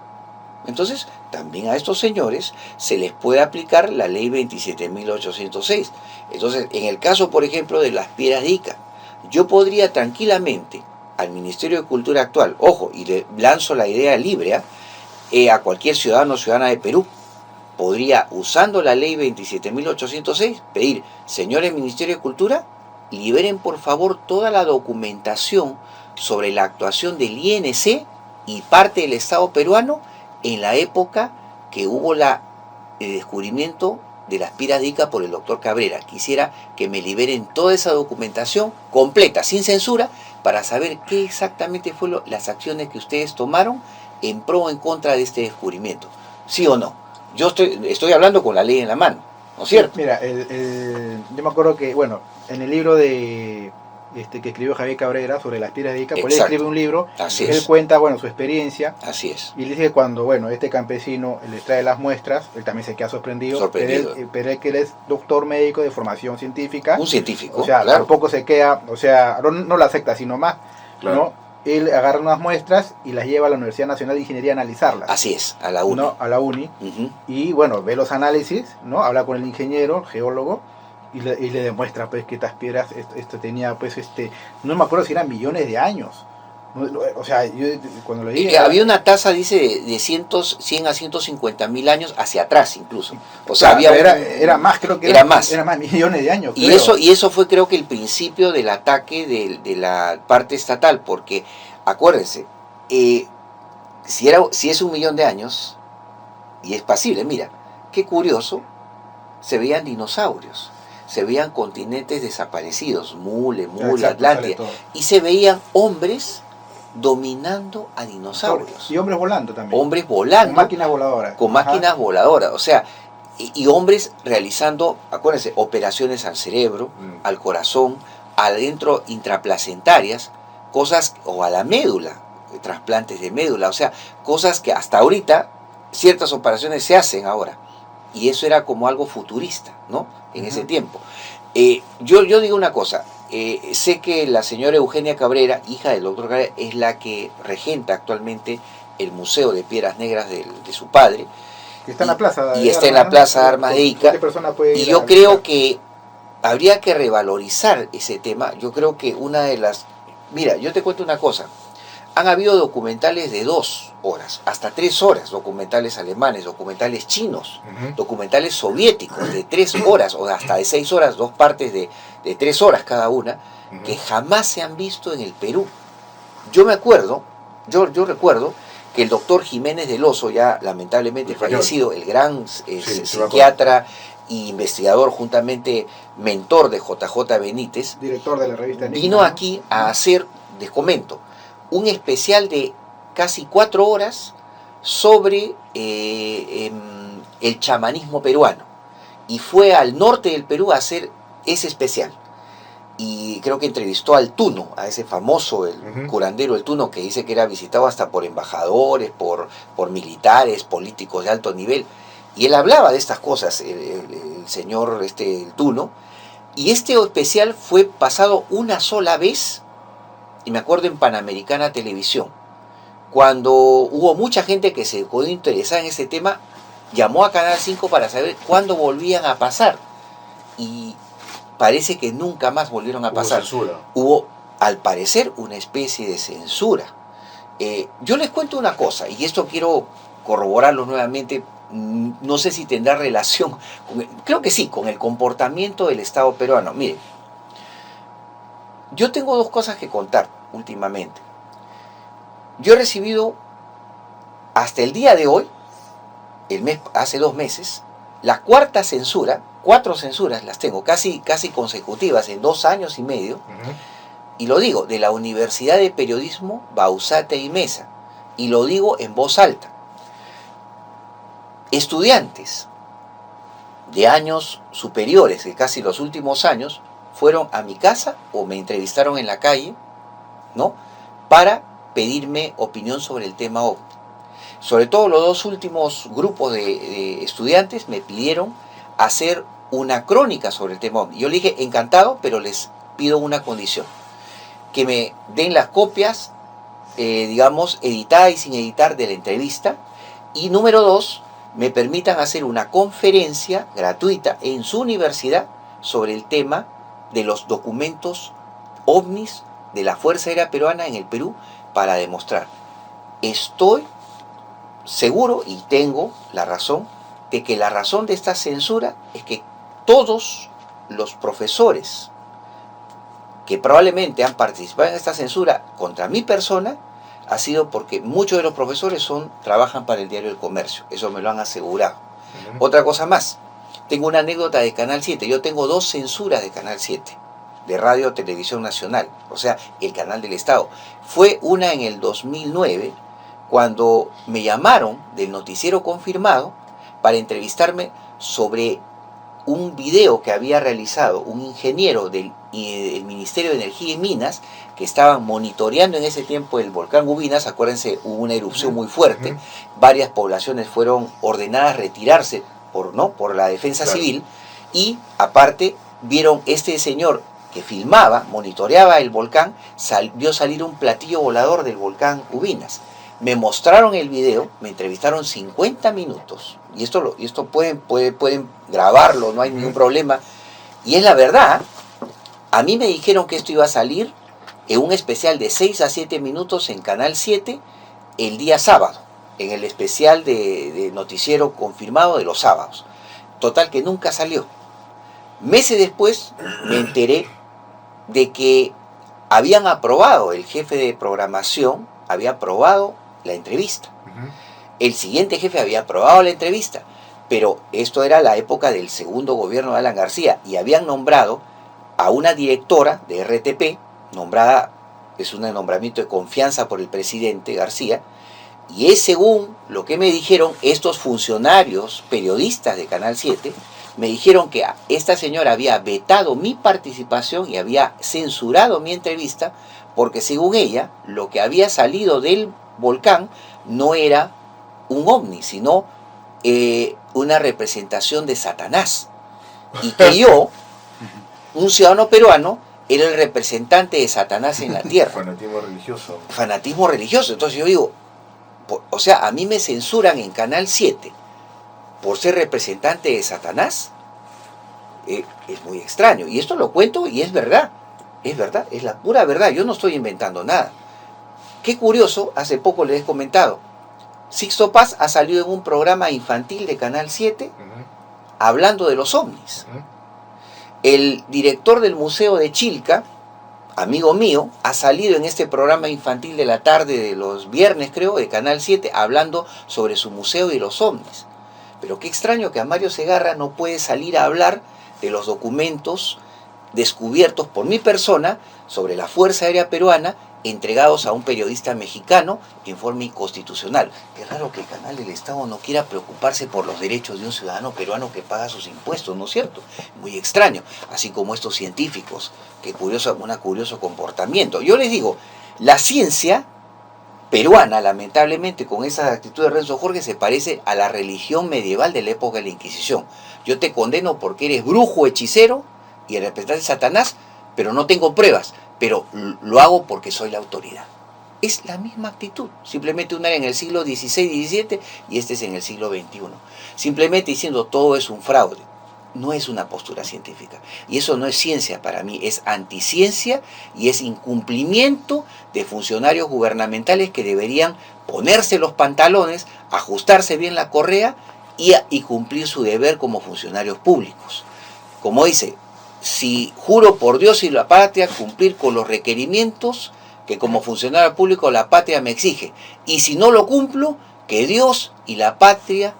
entonces también a estos señores se les puede aplicar la ley 27.806. Entonces, en el caso, por ejemplo, de las piedras de Ica, yo podría tranquilamente al Ministerio de Cultura actual, ojo, y le lanzo la idea libre a cualquier ciudadano o ciudadana de Perú, podría, usando la ley 27.806, pedir, señores Ministerio de Cultura, liberen por favor toda la documentación sobre la actuación del INC y parte del Estado peruano en la época que hubo el descubrimiento de las piedras de Ica por el doctor Cabrera. Quisiera que me liberen toda esa documentación completa, sin censura, para saber qué exactamente fueron las acciones que ustedes tomaron en pro o en contra de este descubrimiento. ¿Sí o no? Yo estoy hablando con la ley en la mano, ¿no es cierto? Mira, yo me acuerdo que, bueno, en el libro que escribió Javier Cabrera sobre las piedras de Ica, pues él escribe un libro, él cuenta, bueno, su experiencia. Así es. Y dice que cuando, bueno, este campesino les trae las muestras, él también se queda sorprendido. Pero él que él es doctor médico de formación científica. Un científico, o sea, claro. Tampoco se queda, o sea, no la acepta, sino más, claro. ¿No? Él agarra unas muestras y las lleva a la Universidad Nacional de Ingeniería a analizarlas. Así es, a la UNI. ¿No? A la UNI. Y bueno, ve los análisis, ¿no? Habla con el ingeniero, el geólogo, y le demuestra pues que estas piedras, esto tenía pues no me acuerdo si eran millones de años. O sea, yo cuando lo dije... Había una tasa, dice, de 100 a 150.000 años hacia atrás incluso. O sea, había era más, creo que era más millones de años. Y eso fue, creo que, el principio del ataque de la parte estatal, porque, acuérdense, si es 1 millón de años, y es pasible, mira, qué curioso, se veían dinosaurios, se veían continentes desaparecidos, Mule, Atlántida, y se veían hombres dominando a dinosaurios. Y hombres volando también. Hombres volando. Con máquinas voladoras. Con máquinas voladoras. O sea, y hombres realizando, acuérdense, operaciones al cerebro, al corazón, adentro intraplacentarias, cosas, o a la médula, trasplantes de médula, o sea, cosas que hasta ahorita, ciertas operaciones se hacen ahora, y eso era como algo futurista, ¿no? En ese tiempo. Yo digo una cosa, sé que la señora Eugenia Cabrera, hija del doctor Cabrera, es la que regenta actualmente el Museo de Piedras Negras de su padre. Que está en la plaza. Y está en la Plaza de Armas de Ica. Y yo creo que habría que revalorizar ese tema. Yo creo que una de las... Mira, yo te cuento una cosa. Han habido documentales de 2 horas, hasta 3 horas, documentales alemanes, documentales chinos, documentales soviéticos de 3 horas o hasta de 6 horas, 2 partes de 3 horas cada una, que jamás se han visto en el Perú. Yo me acuerdo, yo recuerdo que el doctor Jiménez del Oso, ya lamentablemente fallecido, el gran psiquiatra e investigador, juntamente mentor de JJ Benítez, director de la revista Enigma, vino aquí a hacer, les comento, un especial de casi 4 horas sobre el chamanismo peruano, y fue al norte del Perú a hacer ese especial, y creo que entrevistó al Tuno, a ese famoso, el curandero, el Tuno, que dice que era visitado hasta por embajadores, por militares, políticos de alto nivel, y él hablaba de estas cosas, el señor el Tuno, y este especial fue pasado una sola vez, y me acuerdo en Panamericana Televisión, cuando hubo mucha gente que se quedó interesada en ese tema, llamó a Canal 5 para saber cuándo volvían a pasar, y parece que nunca más volvieron a pasar. Hubo, al parecer, una especie de censura. Yo les cuento una cosa, y esto quiero corroborarlo nuevamente, no sé si tendrá relación, creo que sí, con el comportamiento del Estado peruano. Miren, yo tengo 2 cosas que contar últimamente. Yo he recibido, hasta el día de hoy, hace 2 meses, la 4ª censura, 4 censuras las tengo, casi consecutivas, en 2 años y medio, y lo digo, de la Universidad de Periodismo Bausate y Mesa, y lo digo en voz alta. Estudiantes de años superiores, de casi los últimos años, fueron a mi casa o me entrevistaron en la calle, ¿no?, para pedirme opinión sobre el tema OVNI. Sobre todo los 2 últimos grupos de estudiantes me pidieron hacer una crónica sobre el tema OVNI. Yo le dije, encantado, pero les pido una condición: que me den las copias, digamos, editada y sin editar, de la entrevista, y número 2, me permitan hacer una conferencia gratuita en su universidad sobre el tema de los documentos OVNIs de la Fuerza Aérea Peruana en el Perú, para demostrar. Estoy seguro y tengo la razón de que la razón de esta censura es que todos los profesores que probablemente han participado en esta censura contra mi persona ha sido porque muchos de los profesores trabajan para el Diario del Comercio. Eso me lo han asegurado. Otra cosa más, tengo una anécdota de Canal 7. Yo tengo 2 censuras de Canal 7, de Radio Televisión Nacional, o sea, el canal del Estado. Fue una en el 2009, cuando me llamaron del Noticiero Confirmado para entrevistarme sobre un video que había realizado un ingeniero del Ministerio de Energía y Minas, que estaban monitoreando en ese tiempo el volcán Ubinas. Acuérdense, hubo una erupción muy fuerte, varias poblaciones fueron ordenadas a retirarse por la defensa civil, y aparte vieron este señor que filmaba, monitoreaba el volcán, vio salir un platillo volador del volcán Ubinas. Me mostraron el video, me entrevistaron 50 minutos, y esto pueden grabarlo, no hay ningún problema, y es la verdad. A mí me dijeron que esto iba a salir en un especial de 6 a 7 minutos en Canal 7 el día sábado, en el especial de Noticiero Confirmado de los sábados. Total que nunca salió. Meses después me enteré de que habían aprobado, el jefe de programación había aprobado la entrevista. El siguiente jefe había aprobado la entrevista, pero esto era la época del segundo gobierno de Alan García, y habían nombrado a una directora de RTP, es un nombramiento de confianza por el presidente García, y es, según lo que me dijeron estos funcionarios periodistas de Canal 7, me dijeron que esta señora había vetado mi participación y había censurado mi entrevista porque según ella, lo que había salido del volcán no era un ovni, sino una representación de Satanás. Y que yo, un ciudadano peruano, era el representante de Satanás en la tierra. Fanatismo religioso. Fanatismo religioso. Entonces yo digo, o sea, a mí me censuran en Canal 7 por ser representante de Satanás. Es muy extraño. Y esto lo cuento y es verdad. Es verdad, es la pura verdad. Yo no estoy inventando nada. Qué curioso, hace poco les he comentado. Sixto Paz ha salido en un programa infantil de Canal 7 hablando de los ovnis. El director del Museo de Chilca, amigo mío, ha salido en este programa infantil de la tarde de los viernes, creo, de Canal 7, hablando sobre su museo y los ovnis. Pero qué extraño que a Mario Segarra no puede salir a hablar de los documentos descubiertos por mi persona sobre la Fuerza Aérea Peruana, entregados a un periodista mexicano en forma inconstitucional. Qué raro que el canal del Estado no quiera preocuparse por los derechos de un ciudadano peruano que paga sus impuestos, ¿no es cierto? Muy extraño, así como estos científicos, que curioso comportamiento. Yo les digo, la ciencia peruana, lamentablemente, con esa actitud de Renzo Jorge, se parece a la religión medieval de la época de la Inquisición. Yo te condeno porque eres brujo, hechicero y el representante de Satanás, pero no tengo pruebas, pero lo hago porque soy la autoridad. Es la misma actitud, simplemente una era en el siglo XVI, XVII y este es en el siglo XXI. Simplemente diciendo todo es un fraude. No es una postura científica. Y eso no es ciencia para mí, es anticiencia y es incumplimiento de funcionarios gubernamentales que deberían ponerse los pantalones, ajustarse bien la correa y cumplir su deber como funcionarios públicos. Como dice, si juro por Dios y la patria cumplir con los requerimientos que como funcionario público la patria me exige. Y si no lo cumplo, que Dios y la patria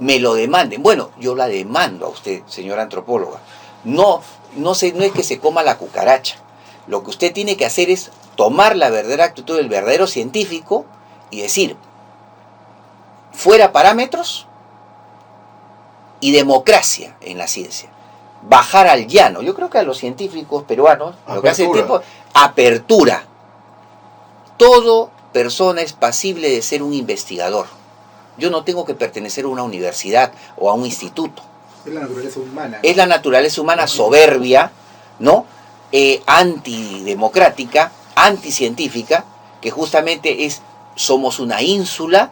me lo demanden. Bueno, yo la demando a usted, señora antropóloga. No es que se coma la cucaracha. Lo que usted tiene que hacer es tomar la verdadera actitud del verdadero científico y decir, fuera parámetros y democracia en la ciencia. Bajar al llano. Yo creo que a los científicos peruanos, lo que hace el tiempo, apertura. Todo persona es pasible de ser un investigador. Yo no tengo que pertenecer a una universidad o a un instituto. Es la naturaleza humana, ¿no? Es la naturaleza humana soberbia, ¿no? Antidemocrática, anticientífica, que justamente somos una ínsula.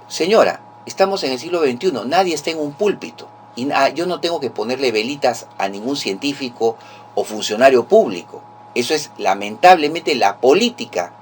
Señora, estamos en el siglo XXI, nadie está en un púlpito. Y yo no tengo que ponerle velitas a ningún científico o funcionario público. Eso es lamentablemente la política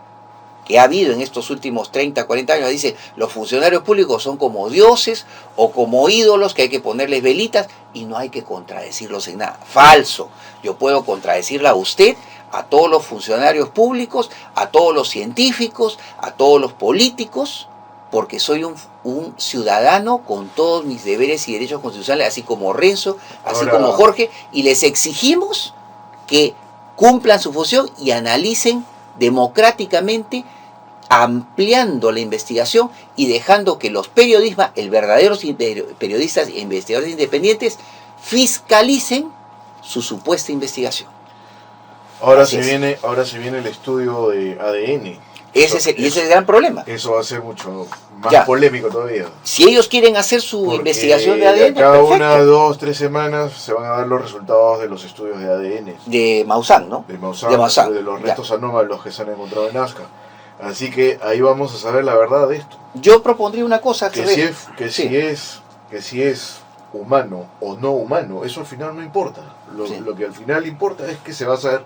que ha habido en estos últimos 30, 40 años. Dice, los funcionarios públicos son como dioses o como ídolos que hay que ponerles velitas y no hay que contradecirlos en nada. Falso. Yo puedo contradecirla a usted, a todos los funcionarios públicos, a todos los científicos, a todos los políticos, porque soy un ciudadano con todos mis deberes y derechos constitucionales, así como Renzo, así como Jorge, y les exigimos que cumplan su función y analicen democráticamente, ampliando la investigación y dejando que los periodistas, el verdaderos periodistas e investigadores independientes, fiscalicen su supuesta investigación. Ahora se viene el estudio de ADN. Ese es el gran problema. Eso va a ser mucho más polémico todavía. Si ellos quieren hacer su investigación de ADN, cada una, 2, 3 semanas se van a dar los resultados de los estudios de ADN. De Maussan, ¿no? De Maussan, de los restos anómalos que se han encontrado en Nazca. Así que ahí vamos a saber la verdad de esto. Yo propondría una cosa. Si es humano o no humano, eso al final no importa. Lo que al final importa es que se va a saber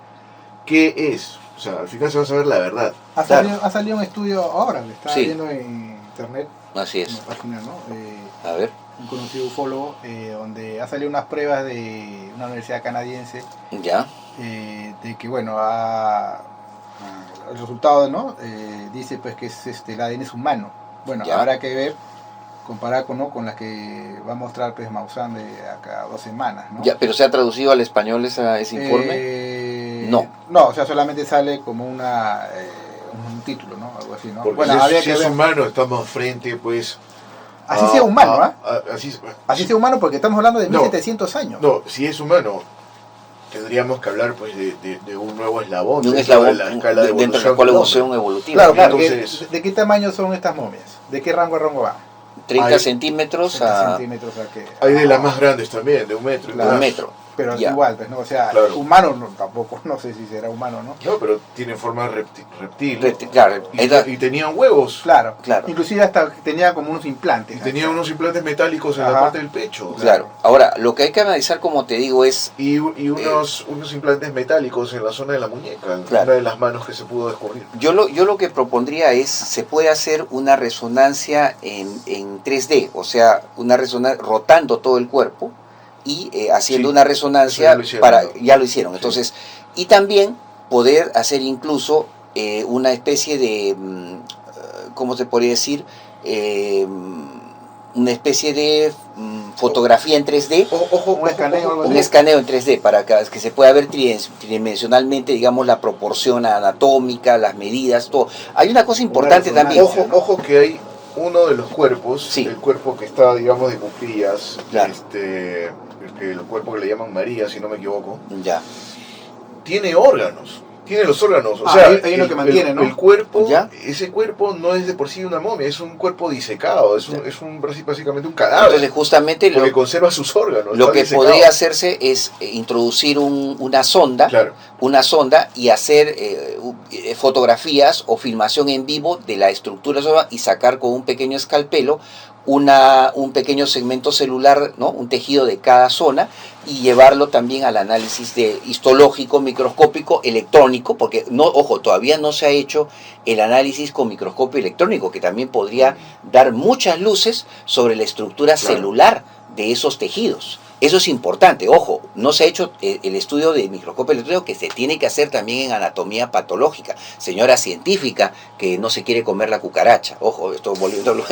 qué es. O sea, al final se va a saber la verdad. Ha salido un estudio ahora, que estaba viendo en internet. Así es. En la página, ¿no? A ver. Un conocido ufólogo, donde ha salido unas pruebas de una universidad canadiense. Ya. De que, bueno, el resultado, ¿no? Dice pues que es el ADN es humano. Bueno, habrá que ver, comparar con la que va a mostrar pues Maussan de acá a 2 semanas, ¿no? Ya, pero ¿se ha traducido al español ese informe? No, o sea, solamente sale como un título, ¿no? Algo así, ¿no? Porque bueno, si es humano, estamos frente, pues... Así sea humano, así sea humano porque estamos hablando de 1700 años. No, si es humano, tendríamos que hablar pues de un nuevo eslabón, De un dentro eslabón de la escala de dentro de la evolución del evolución hombre. evolutiva. Claro, claro. Entonces- ¿De qué tamaño son estas momias? ¿De qué rango a rango van? 30 Hay- centímetros 30 a centímetros, o sea que... Hay de las más grandes también, de 1 metro. y Claro. un más. metro. Pero Ya. igual, pues, ¿no? O sea, Claro. humano no, tampoco, no sé si será humano, ¿no? No, pero tienen forma reptil. Claro, Y tenían huevos. Claro, Claro. Inclusive hasta tenía como unos implantes. Y tenían unos implantes metálicos en la Ajá. parte del pecho. claro. Ahora, lo que hay que analizar, como te digo, es Y unos implantes metálicos en la zona de la muñeca, en Claro. una de las manos que se pudo descubrir. yo lo que propondría es, se puede hacer una resonancia en 3D, o sea, una resonancia rotando todo el cuerpo y haciendo Sí, una eso resonancia ya lo hicieron, para, ¿no? ya lo hicieron. Sí. Entonces, y también poder hacer incluso una especie de, ¿cómo se podría decir? Una especie de fotografía en 3D. Ojo, Un escaneo, algo Un así. escaneo en 3D para que se pueda ver tridimensionalmente, digamos, la proporción anatómica, las medidas, todo. Hay una cosa importante resonancia. también. Ojo que hay uno de los cuerpos, Sí. el cuerpo que está, digamos, de cuclillas, Claro. el cuerpo que le llaman María, si no me equivoco, Ya. tiene órganos. Tiene los órganos, o Ah, sea, hay uno que mantiene, ¿no? el cuerpo, ¿Ya? ese cuerpo no es de por sí una momia, es un cuerpo disecado, es básicamente un cadáver, Entonces, justamente porque conserva sus órganos. lo está que disecado. podría hacerse es introducir una sonda, Claro, y hacer fotografías o filmación en vivo de la estructura y sacar con un pequeño escalpelo un pequeño segmento celular, ¿no? Un tejido de cada zona, y llevarlo también al análisis histológico, microscópico, electrónico, porque todavía no se ha hecho el análisis con microscopio electrónico, que también podría dar muchas luces sobre la estructura Claro. celular de esos tejidos. Eso es importante, ojo, no se ha hecho el estudio de microscopio electrónico que se tiene que hacer también en anatomía patológica. Señora científica que no se quiere comer la cucaracha, ojo, esto volviéndolo,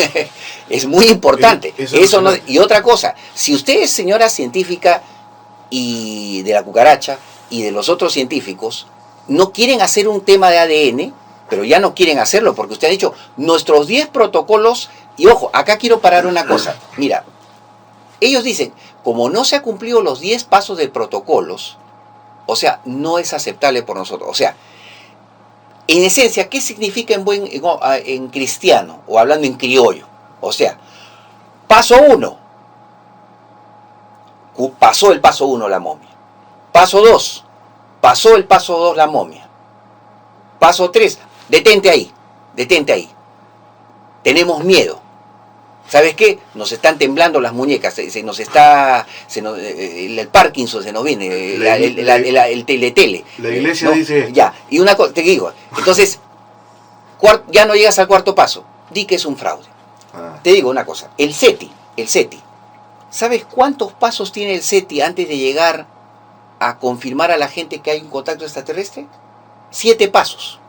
es muy importante. Eso No, no- y otra cosa, si usted es señora científica y de la cucaracha y de los otros científicos, no quieren hacer un tema de ADN, pero ya no quieren hacerlo porque usted ha dicho, nuestros 10 protocolos, y ojo, acá quiero parar una cosa, mira, ellos dicen, como no se han cumplido los 10 pasos de protocolos, o sea, no es aceptable por nosotros. O sea, en esencia, ¿qué significa en cristiano o hablando en criollo? O sea, paso 1, pasó el paso 1 la momia. Paso 2, pasó el paso 2 la momia. Paso 3, detente ahí. Tenemos miedo. ¿Sabes qué? Nos están temblando las muñecas, el Parkinson se nos viene, el teletele. la iglesia ¿no? dice esto. Ya, y una cosa, te digo, entonces, ya no llegas al cuarto paso, di que es un fraude. Ah, Te digo una cosa, el SETI, ¿sabes cuántos pasos tiene el SETI antes de llegar a confirmar a la gente que hay un contacto extraterrestre? 7 pasos.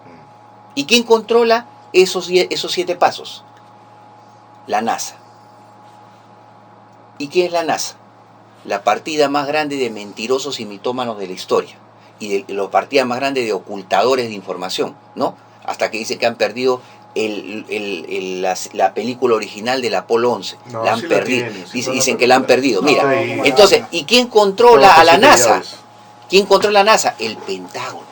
¿Y quién controla esos 7 pasos? La NASA. ¿Y qué es la NASA? La partida más grande de mentirosos y mitómanos de la historia. Y la partida más grande de ocultadores de información, ¿no? Hasta que dicen que han perdido la película original del Apolo 11. No, la han sí la perdido. tienen, sí Dicen la que la han película. perdido. No, Mira, ¿cómo la entonces, van a- ¿y quién controla todos a la los NASA? llaves. ¿Quién controla la NASA? El Pentágono.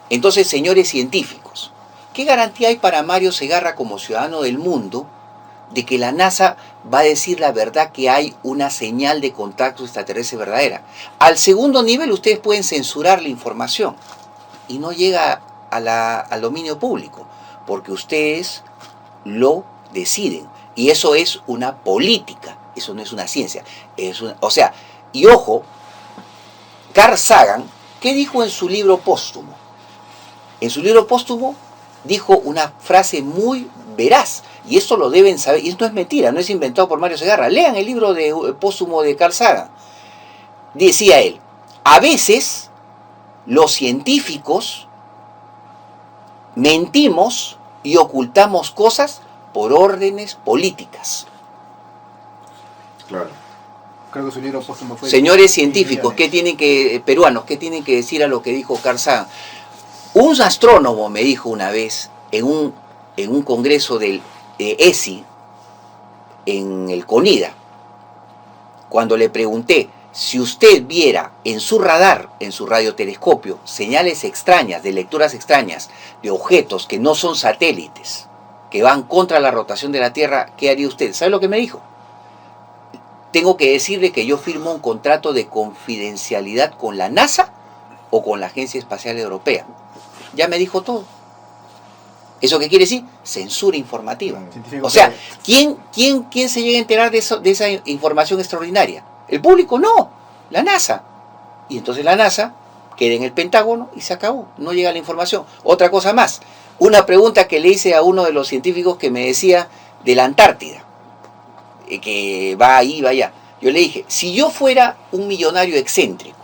Entonces, señores científicos, ¿qué garantía hay para Mario Segarra como ciudadano del mundo de que la NASA va a decir la verdad, que hay una señal de contacto extraterrestre verdadera? Al segundo nivel ustedes pueden censurar la información y no llega al dominio público, porque ustedes lo deciden. Y eso es una política, eso no es una ciencia. Y ojo, Carl Sagan, ¿qué dijo en su libro póstumo? En su libro póstumo dijo una frase muy veraz, y esto lo deben saber, y esto no es mentira, no es inventado por Mario Segarra. Lean el libro póstumo de Carl Sagan. Decía él, a veces los científicos mentimos y ocultamos cosas por órdenes políticas. Claro. Creo que su libro póstumo fue... Señores científicos, peruanos, ¿qué tienen que decir a lo que dijo Carl Sagan? Un astrónomo me dijo una vez en un congreso del ESI en el CONIDA, cuando le pregunté si usted viera en su radar, en su radiotelescopio, señales extrañas, de lecturas extrañas, de objetos que no son satélites, que van contra la rotación de la Tierra, ¿qué haría usted? ¿Sabe lo que me dijo? Tengo que decirle que yo firmo un contrato de confidencialidad con la NASA o con la Agencia Espacial Europea. Ya me dijo todo. ¿Eso qué quiere decir? Censura informativa. O sea, ¿quién se llega a enterar de esa información extraordinaria? ¿El público? No, la NASA. Y entonces la NASA queda en el Pentágono y se acabó, no llega la información. Otra cosa más, una pregunta que le hice a uno de los científicos que me decía de la Antártida, que va ahí, va allá. Yo le dije, si yo fuera un millonario excéntrico,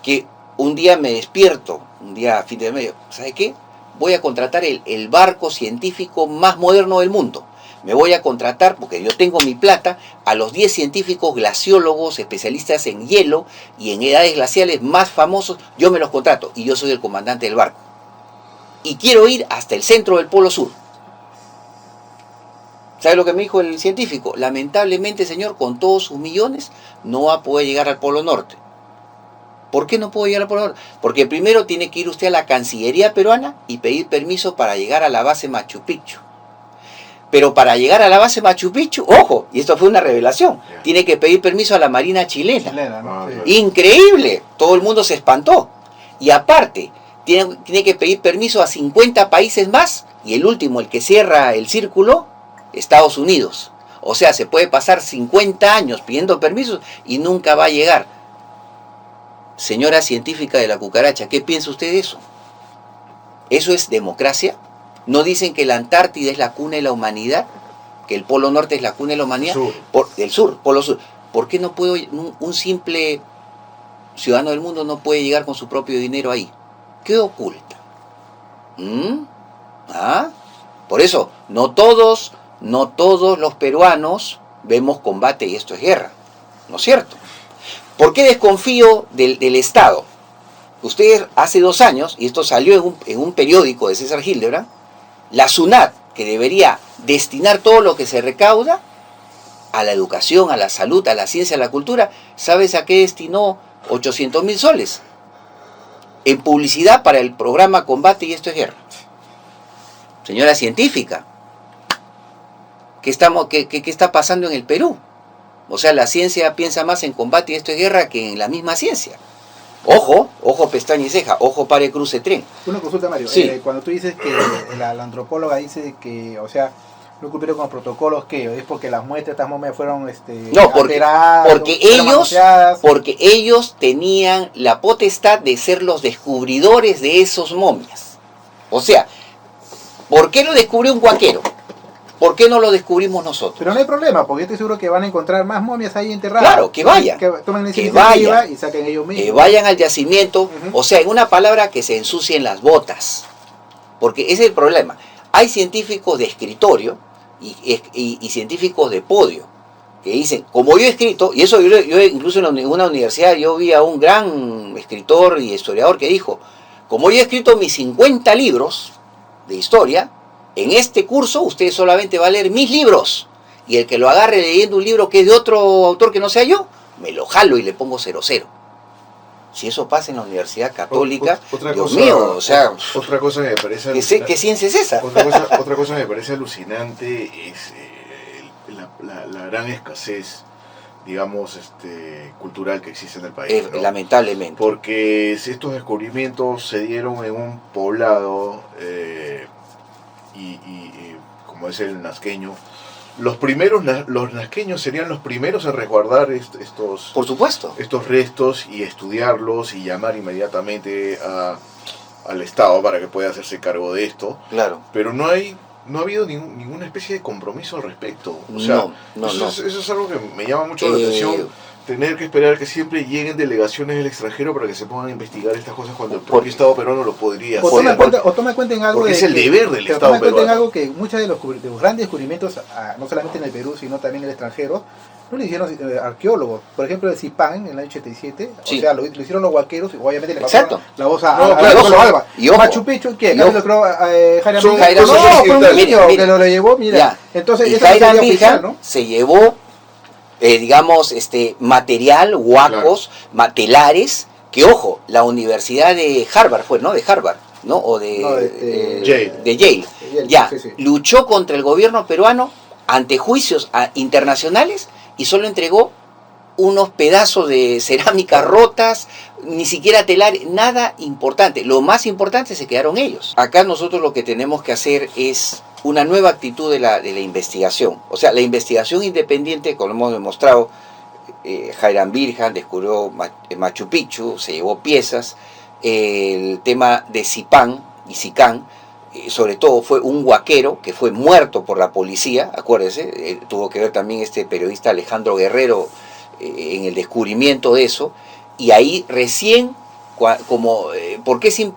que un día me despierto, un día a fin de mes, ¿sabe qué? Voy a contratar el barco científico más moderno del mundo. Me voy a contratar, porque yo tengo mi plata, a los 10 científicos glaciólogos, especialistas en hielo y en edades glaciales más famosos, yo me los contrato y yo soy el comandante del barco. Y quiero ir hasta el centro del Polo Sur. ¿Sabe lo que me dijo el científico? Lamentablemente, señor, con todos sus millones, no va a poder llegar al Polo Norte. ¿Por qué no puedo llegar al Polo Norte? Porque primero tiene que ir usted a la Cancillería peruana y pedir permiso para llegar a la base Machu Picchu. Pero para llegar a la base Machu Picchu, ojo, y esto fue una revelación, tiene que pedir permiso a la Marina chilena. ¿no? Sí. Increíble, todo el mundo se espantó. Y aparte, tiene que pedir permiso a 50 países más, y el último, el que cierra el círculo, Estados Unidos. O sea, se puede pasar 50 años pidiendo permisos y nunca va a llegar. Señora científica de la cucaracha, ¿qué piensa usted de eso? ¿Eso es democracia? ¿No dicen que la Antártida es la cuna de la humanidad? ¿Que el Polo Norte es la cuna de la humanidad? Del sur, Polo Sur. ¿Por qué no puedo, un simple ciudadano del mundo no puede llegar con su propio dinero ahí? ¿Qué oculta? Por eso, no todos los peruanos vemos combate y esto es guerra. ¿No es cierto? ¿Por qué desconfío del Estado? Ustedes hace 2 años, y esto salió en un periódico de César Hildebrand, la SUNAT, que debería destinar todo lo que se recauda a la educación, a la salud, a la ciencia, a la cultura, ¿sabes a qué destinó 800.000 soles? En publicidad para el programa Combate y esto es guerra. Señora científica, ¿qué está pasando en el Perú? O sea, la ciencia piensa más en combate y esto es guerra que en la misma ciencia. Ojo, pestaña y ceja, ojo, pare, cruce, tren. Una consulta, Mario. Sí. Cuando tú dices que la antropóloga dice que, o sea, no cumplieron con los protocolos, ¿qué? ¿Es porque las muestras de estas momias fueron no, alteradas, porque ellos tenían la potestad de ser los descubridores de esos momias. O sea, ¿por qué lo descubrió un huaquero? ¿Por qué no lo descubrimos nosotros? Pero no hay problema, porque yo estoy seguro que van a encontrar más momias ahí enterradas. Claro, que vayan. Que tomen esa iniciativa y saquen ellos mismos. Que vayan al yacimiento, o sea, en una palabra, que se ensucien las botas. Porque ese es el problema. Hay científicos de escritorio y científicos de podio que dicen, como yo he escrito, y eso yo incluso en una universidad yo vi a un gran escritor y historiador que dijo, como yo he escrito mis 50 libros de historia, en este curso usted solamente va a leer mis libros, y el que lo agarre leyendo un libro que es de otro autor que no sea yo, me lo jalo y le pongo 0-0. Si eso pasa en la Universidad Católica, Dios mío, o sea, otra cosa que me parece ¿qué ciencia es esa? Otra cosa que me parece alucinante es la gran escasez, digamos, cultural que existe en el país, ¿no? Lamentablemente. Porque si estos descubrimientos se dieron en un poblado, y como es el nazqueño, los nazqueños serían los primeros en resguardar estos, por supuesto, estos restos y estudiarlos y llamar inmediatamente al Estado para que pueda hacerse cargo de esto. Claro. Pero no ha habido ninguna especie de compromiso al respecto. O sea, eso es algo que me llama mucho la atención. Tener que esperar que siempre lleguen delegaciones del extranjero para que se pongan a investigar estas cosas cuando el propio Estado peruano lo podría hacer. O toma cuenta en algo porque es el deber del Estado peruano. Toma en algo que muchos de los grandes descubrimientos, no solamente en el Perú, sino también en el extranjero, no lo hicieron arqueólogos. Por ejemplo, el Zipán, en el año 87, sí. O sea, lo hicieron los huaqueros, y obviamente le pasaron la voz a Alba. Y ojo, Machu Picchu, ¿qué? Lo creo Jaime Amiga, que lo llevó, mira. Entonces, y esa Jaime oficial, ¿no? se llevó digamos, material, huacos, telares, que ojo, la Universidad de Harvard fue, ¿no? De Harvard, ¿no? O de Yale. Ya, sí. Luchó contra el gobierno peruano ante juicios internacionales y solo entregó unos pedazos de cerámica rotas, ni siquiera telar, nada importante. Lo más importante se quedaron ellos. Acá nosotros lo que tenemos que hacer es una nueva actitud de la investigación. O sea, la investigación independiente, como hemos demostrado, Jairam Birjan descubrió Machu Picchu, se llevó piezas, el tema de Zipán y Sicán, sobre todo fue un huaquero que fue muerto por la policía, acuérdense, tuvo que ver también este periodista Alejandro Guerrero en el descubrimiento de eso, y ahí recién, ¿por qué se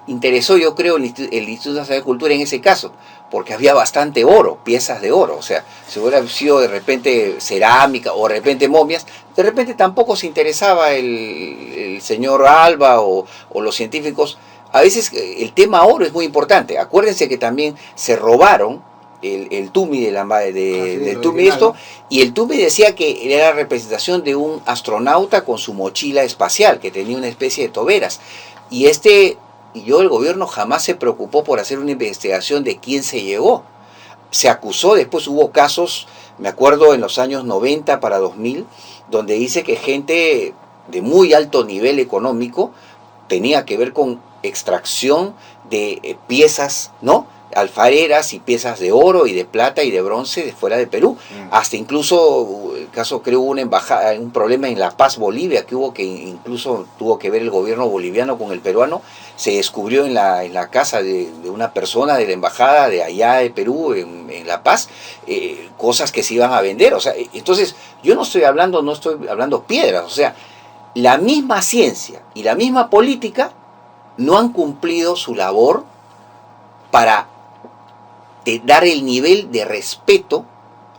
interesó yo creo el Instituto Nacional de Cultura en ese caso? Porque había bastante oro, piezas de oro, o sea, si hubiera sido de repente cerámica o de repente momias, de repente tampoco se interesaba el señor Alba o los científicos. A veces el tema oro es muy importante. Acuérdense que también se robaron el tumi del tumi esto, y el tumi decía que era la representación de un astronauta con su mochila espacial, que tenía una especie de toberas. Y el gobierno jamás se preocupó por hacer una investigación de quién se llevó. Se acusó, después hubo casos, me acuerdo en los años 90 para 2000, donde dice que gente de muy alto nivel económico tenía que ver con extracción de piezas, ¿no?, alfareras y piezas de oro y de plata y de bronce de fuera de Perú. Hasta incluso, el caso creo hubo un problema en La Paz, Bolivia, que incluso tuvo que ver el gobierno boliviano con el peruano. Se descubrió en la casa de una persona de la embajada de allá de Perú, en La Paz, cosas que se iban a vender. O sea, entonces yo no estoy hablando piedras, o sea, la misma ciencia y la misma política no han cumplido su labor para dar el nivel de respeto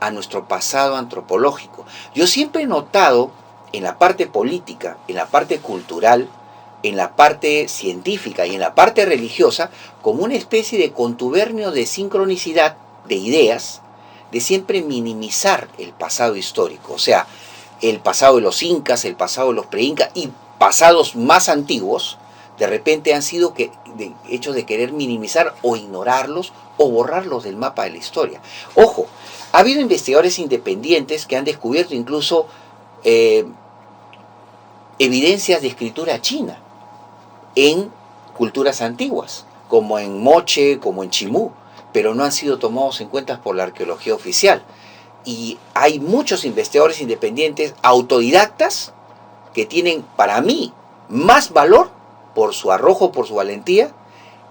a nuestro pasado antropológico. Yo siempre he notado en la parte política, en la parte cultural, en la parte científica y en la parte religiosa, como una especie de contubernio de sincronicidad de ideas, de siempre minimizar el pasado histórico. O sea, el pasado de los incas, el pasado de los preincas y pasados más antiguos, de repente han sido hechos de querer minimizar o ignorarlos o borrarlos del mapa de la historia. Ojo, ha habido investigadores independientes que han descubierto incluso evidencias de escritura china en culturas antiguas, como en Moche, como en Chimú, pero no han sido tomados en cuenta por la arqueología oficial. Y hay muchos investigadores independientes, autodidactas, que tienen, para mí, más valor por su arrojo, por su valentía,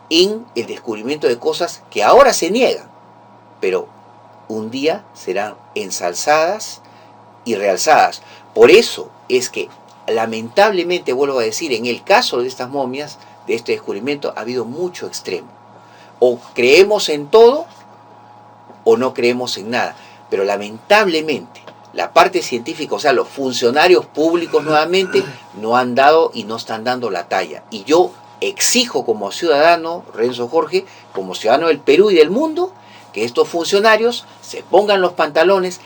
en el descubrimiento de cosas que ahora se niegan, pero un día serán ensalzadas y realzadas. Por eso es que, lamentablemente, vuelvo a decir, en el caso de estas momias, de este descubrimiento, ha habido mucho extremo. O creemos en todo, o no creemos en nada. Pero lamentablemente, la parte científica, o sea, los funcionarios públicos nuevamente, no han dado y no están dando la talla. Y yo exijo como ciudadano, Renzo Jorge, como ciudadano del Perú y del mundo, que estos funcionarios se pongan los pantalones,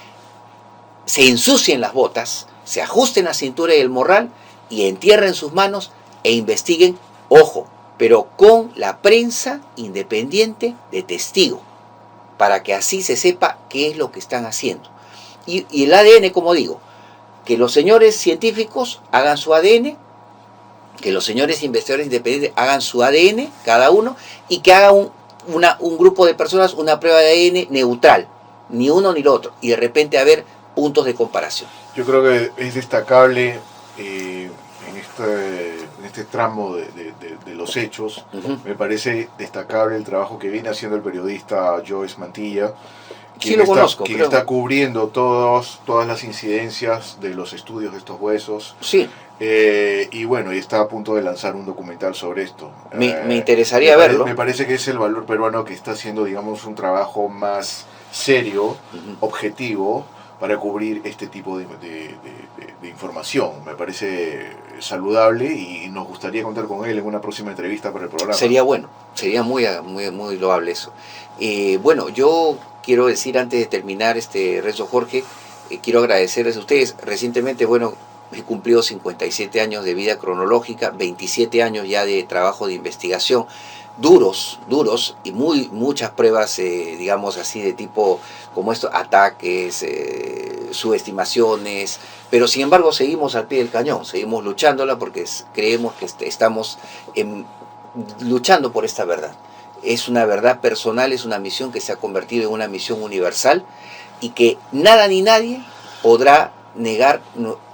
se ensucien las botas, se ajusten la cintura y el morral y entierren sus manos e investiguen, ojo, pero con la prensa independiente de testigo, para que así se sepa qué es lo que están haciendo. Y el ADN, como digo, que los señores científicos hagan su ADN, que los señores investigadores independientes hagan su ADN, cada uno, y que haga un grupo de personas una prueba de ADN neutral, ni uno ni lo otro, y de repente haber puntos de comparación. Yo creo que es destacable en este tramo de los hechos. Me parece destacable el trabajo que viene haciendo el periodista Joyce Mantilla, quien está cubriendo todas las incidencias de los estudios de estos huesos. Sí. Y bueno, y está a punto de lanzar un documental sobre esto. Me interesaría verlo. Me parece que es el valor peruano que está haciendo, digamos, un trabajo más serio, objetivo, para cubrir este tipo de información. Me parece saludable y nos gustaría contar con él en una próxima entrevista para el programa. Sería bueno, sería muy loable eso. Bueno, yo quiero decir antes de terminar, Renzo Jorge, quiero agradecerles a ustedes. Recientemente, bueno, he cumplido 57 años de vida cronológica, 27 años ya de trabajo de investigación, duros, y muchas pruebas, digamos así, de tipo como esto, ataques, subestimaciones, pero sin embargo seguimos al pie del cañón, seguimos luchándola porque creemos que estamos luchando por esta verdad. Es una verdad personal, es una misión que se ha convertido en una misión universal y que nada ni nadie podrá negar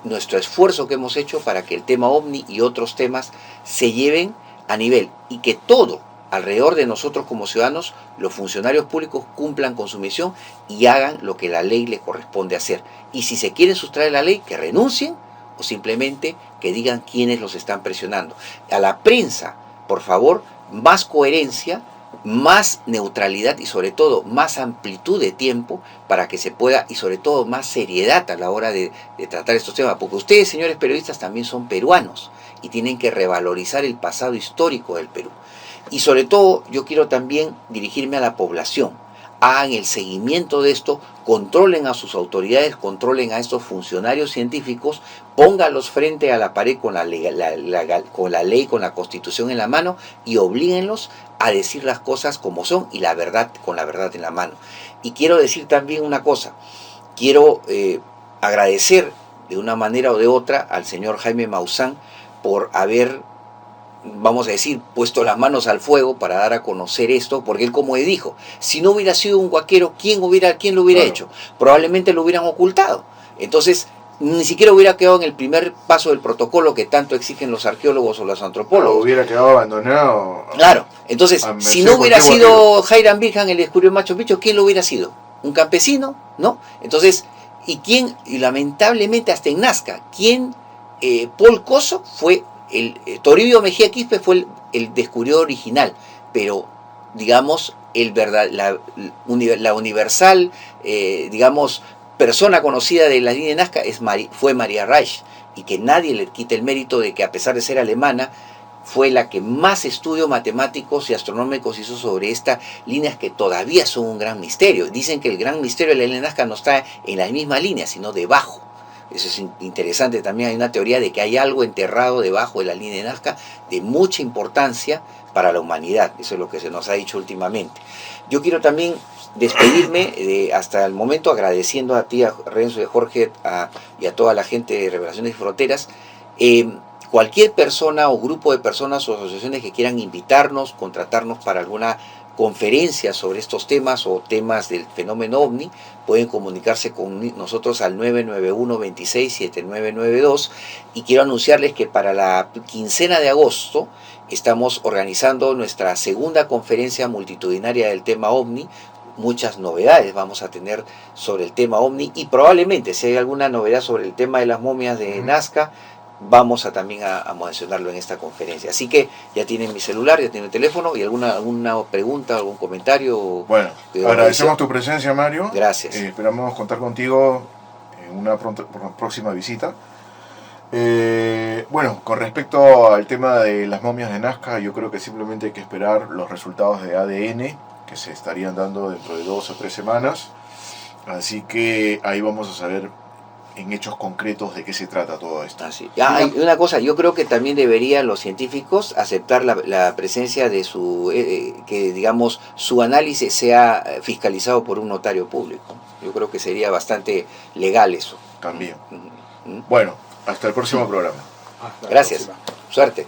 nuestro esfuerzo que hemos hecho para que el tema OVNI y otros temas se lleven a nivel y que todo alrededor de nosotros como ciudadanos, los funcionarios públicos cumplan con su misión y hagan lo que la ley le corresponde hacer. Y si se quieren sustraer la ley, que renuncien o simplemente que digan quiénes los están presionando. A la prensa, por favor, más coherencia, más neutralidad y sobre todo más amplitud de tiempo para que se pueda, y sobre todo más seriedad a la hora de tratar estos temas, porque ustedes, señores periodistas, también son peruanos y tienen que revalorizar el pasado histórico del Perú. Y sobre todo yo quiero también dirigirme a la población. Hagan el seguimiento de esto, controlen a sus autoridades, controlen a estos funcionarios científicos, pónganlos frente a la pared con la ley, con la Constitución en la mano y oblíguenlos a decir las cosas como son y la verdad con la verdad en la mano. Y quiero decir también una cosa, quiero agradecer de una manera o de otra al señor Jaime Maussan por haber, vamos a decir, puesto las manos al fuego para dar a conocer esto, porque él, como dijo, si no hubiera sido un huaquero, ¿quién lo hubiera hecho? Probablemente lo hubieran ocultado. Entonces, ni siquiera hubiera quedado en el primer paso del protocolo que tanto exigen los arqueólogos o los antropólogos. Hubiera quedado abandonado. Claro, entonces, si no hubiera sido Hiram Bingham el descubrió Machu Picchu, ¿quién lo hubiera sido? ¿Un campesino? ¿No? Entonces, y lamentablemente hasta en Nazca, Paul Coso fue Toribio Mejía Quispe fue el descubridor original, pero digamos la universal, digamos, persona conocida de la línea de Nazca fue María Reich, y que nadie le quite el mérito de que, a pesar de ser alemana, fue la que más estudios matemáticos y astronómicos hizo sobre estas líneas que todavía son un gran misterio. Dicen que el gran misterio de la línea de Nazca no está en la misma línea, sino debajo. Eso es interesante también. Hay una teoría de que hay algo enterrado debajo de la línea de Nazca de mucha importancia para la humanidad. Eso es lo que se nos ha dicho últimamente. Yo quiero también despedirme hasta el momento agradeciendo a ti, a Renzo y a Jorge y a toda la gente de Revelaciones y Fronteras. Cualquier persona o grupo de personas o asociaciones que quieran invitarnos, contratarnos para alguna conferencia sobre estos temas o temas del fenómeno OVNI, pueden comunicarse con nosotros al 991-26-7992, y quiero anunciarles que para la quincena de agosto estamos organizando nuestra segunda conferencia multitudinaria del tema OVNI. Muchas novedades vamos a tener sobre el tema OVNI y probablemente si hay alguna novedad sobre el tema de las momias de Nazca, vamos también a mencionarlo en esta conferencia. Así que ya tienen mi celular, ya tienen el teléfono, y alguna pregunta, algún comentario. Bueno, agradecemos tu presencia, Mario. Gracias. Esperamos contar contigo en una próxima visita. Bueno, con respecto al tema de las momias de Nazca, yo creo que simplemente hay que esperar los resultados de ADN que se estarían dando dentro de 2 o 3 semanas. Así que ahí vamos a saber en hechos concretos de qué se trata todo esto. Así. Hay una cosa, yo creo que también deberían los científicos aceptar la presencia de que digamos su análisis sea fiscalizado por un notario público. Yo creo que sería bastante legal eso. También. Bueno, hasta el próximo programa. Gracias. Suerte.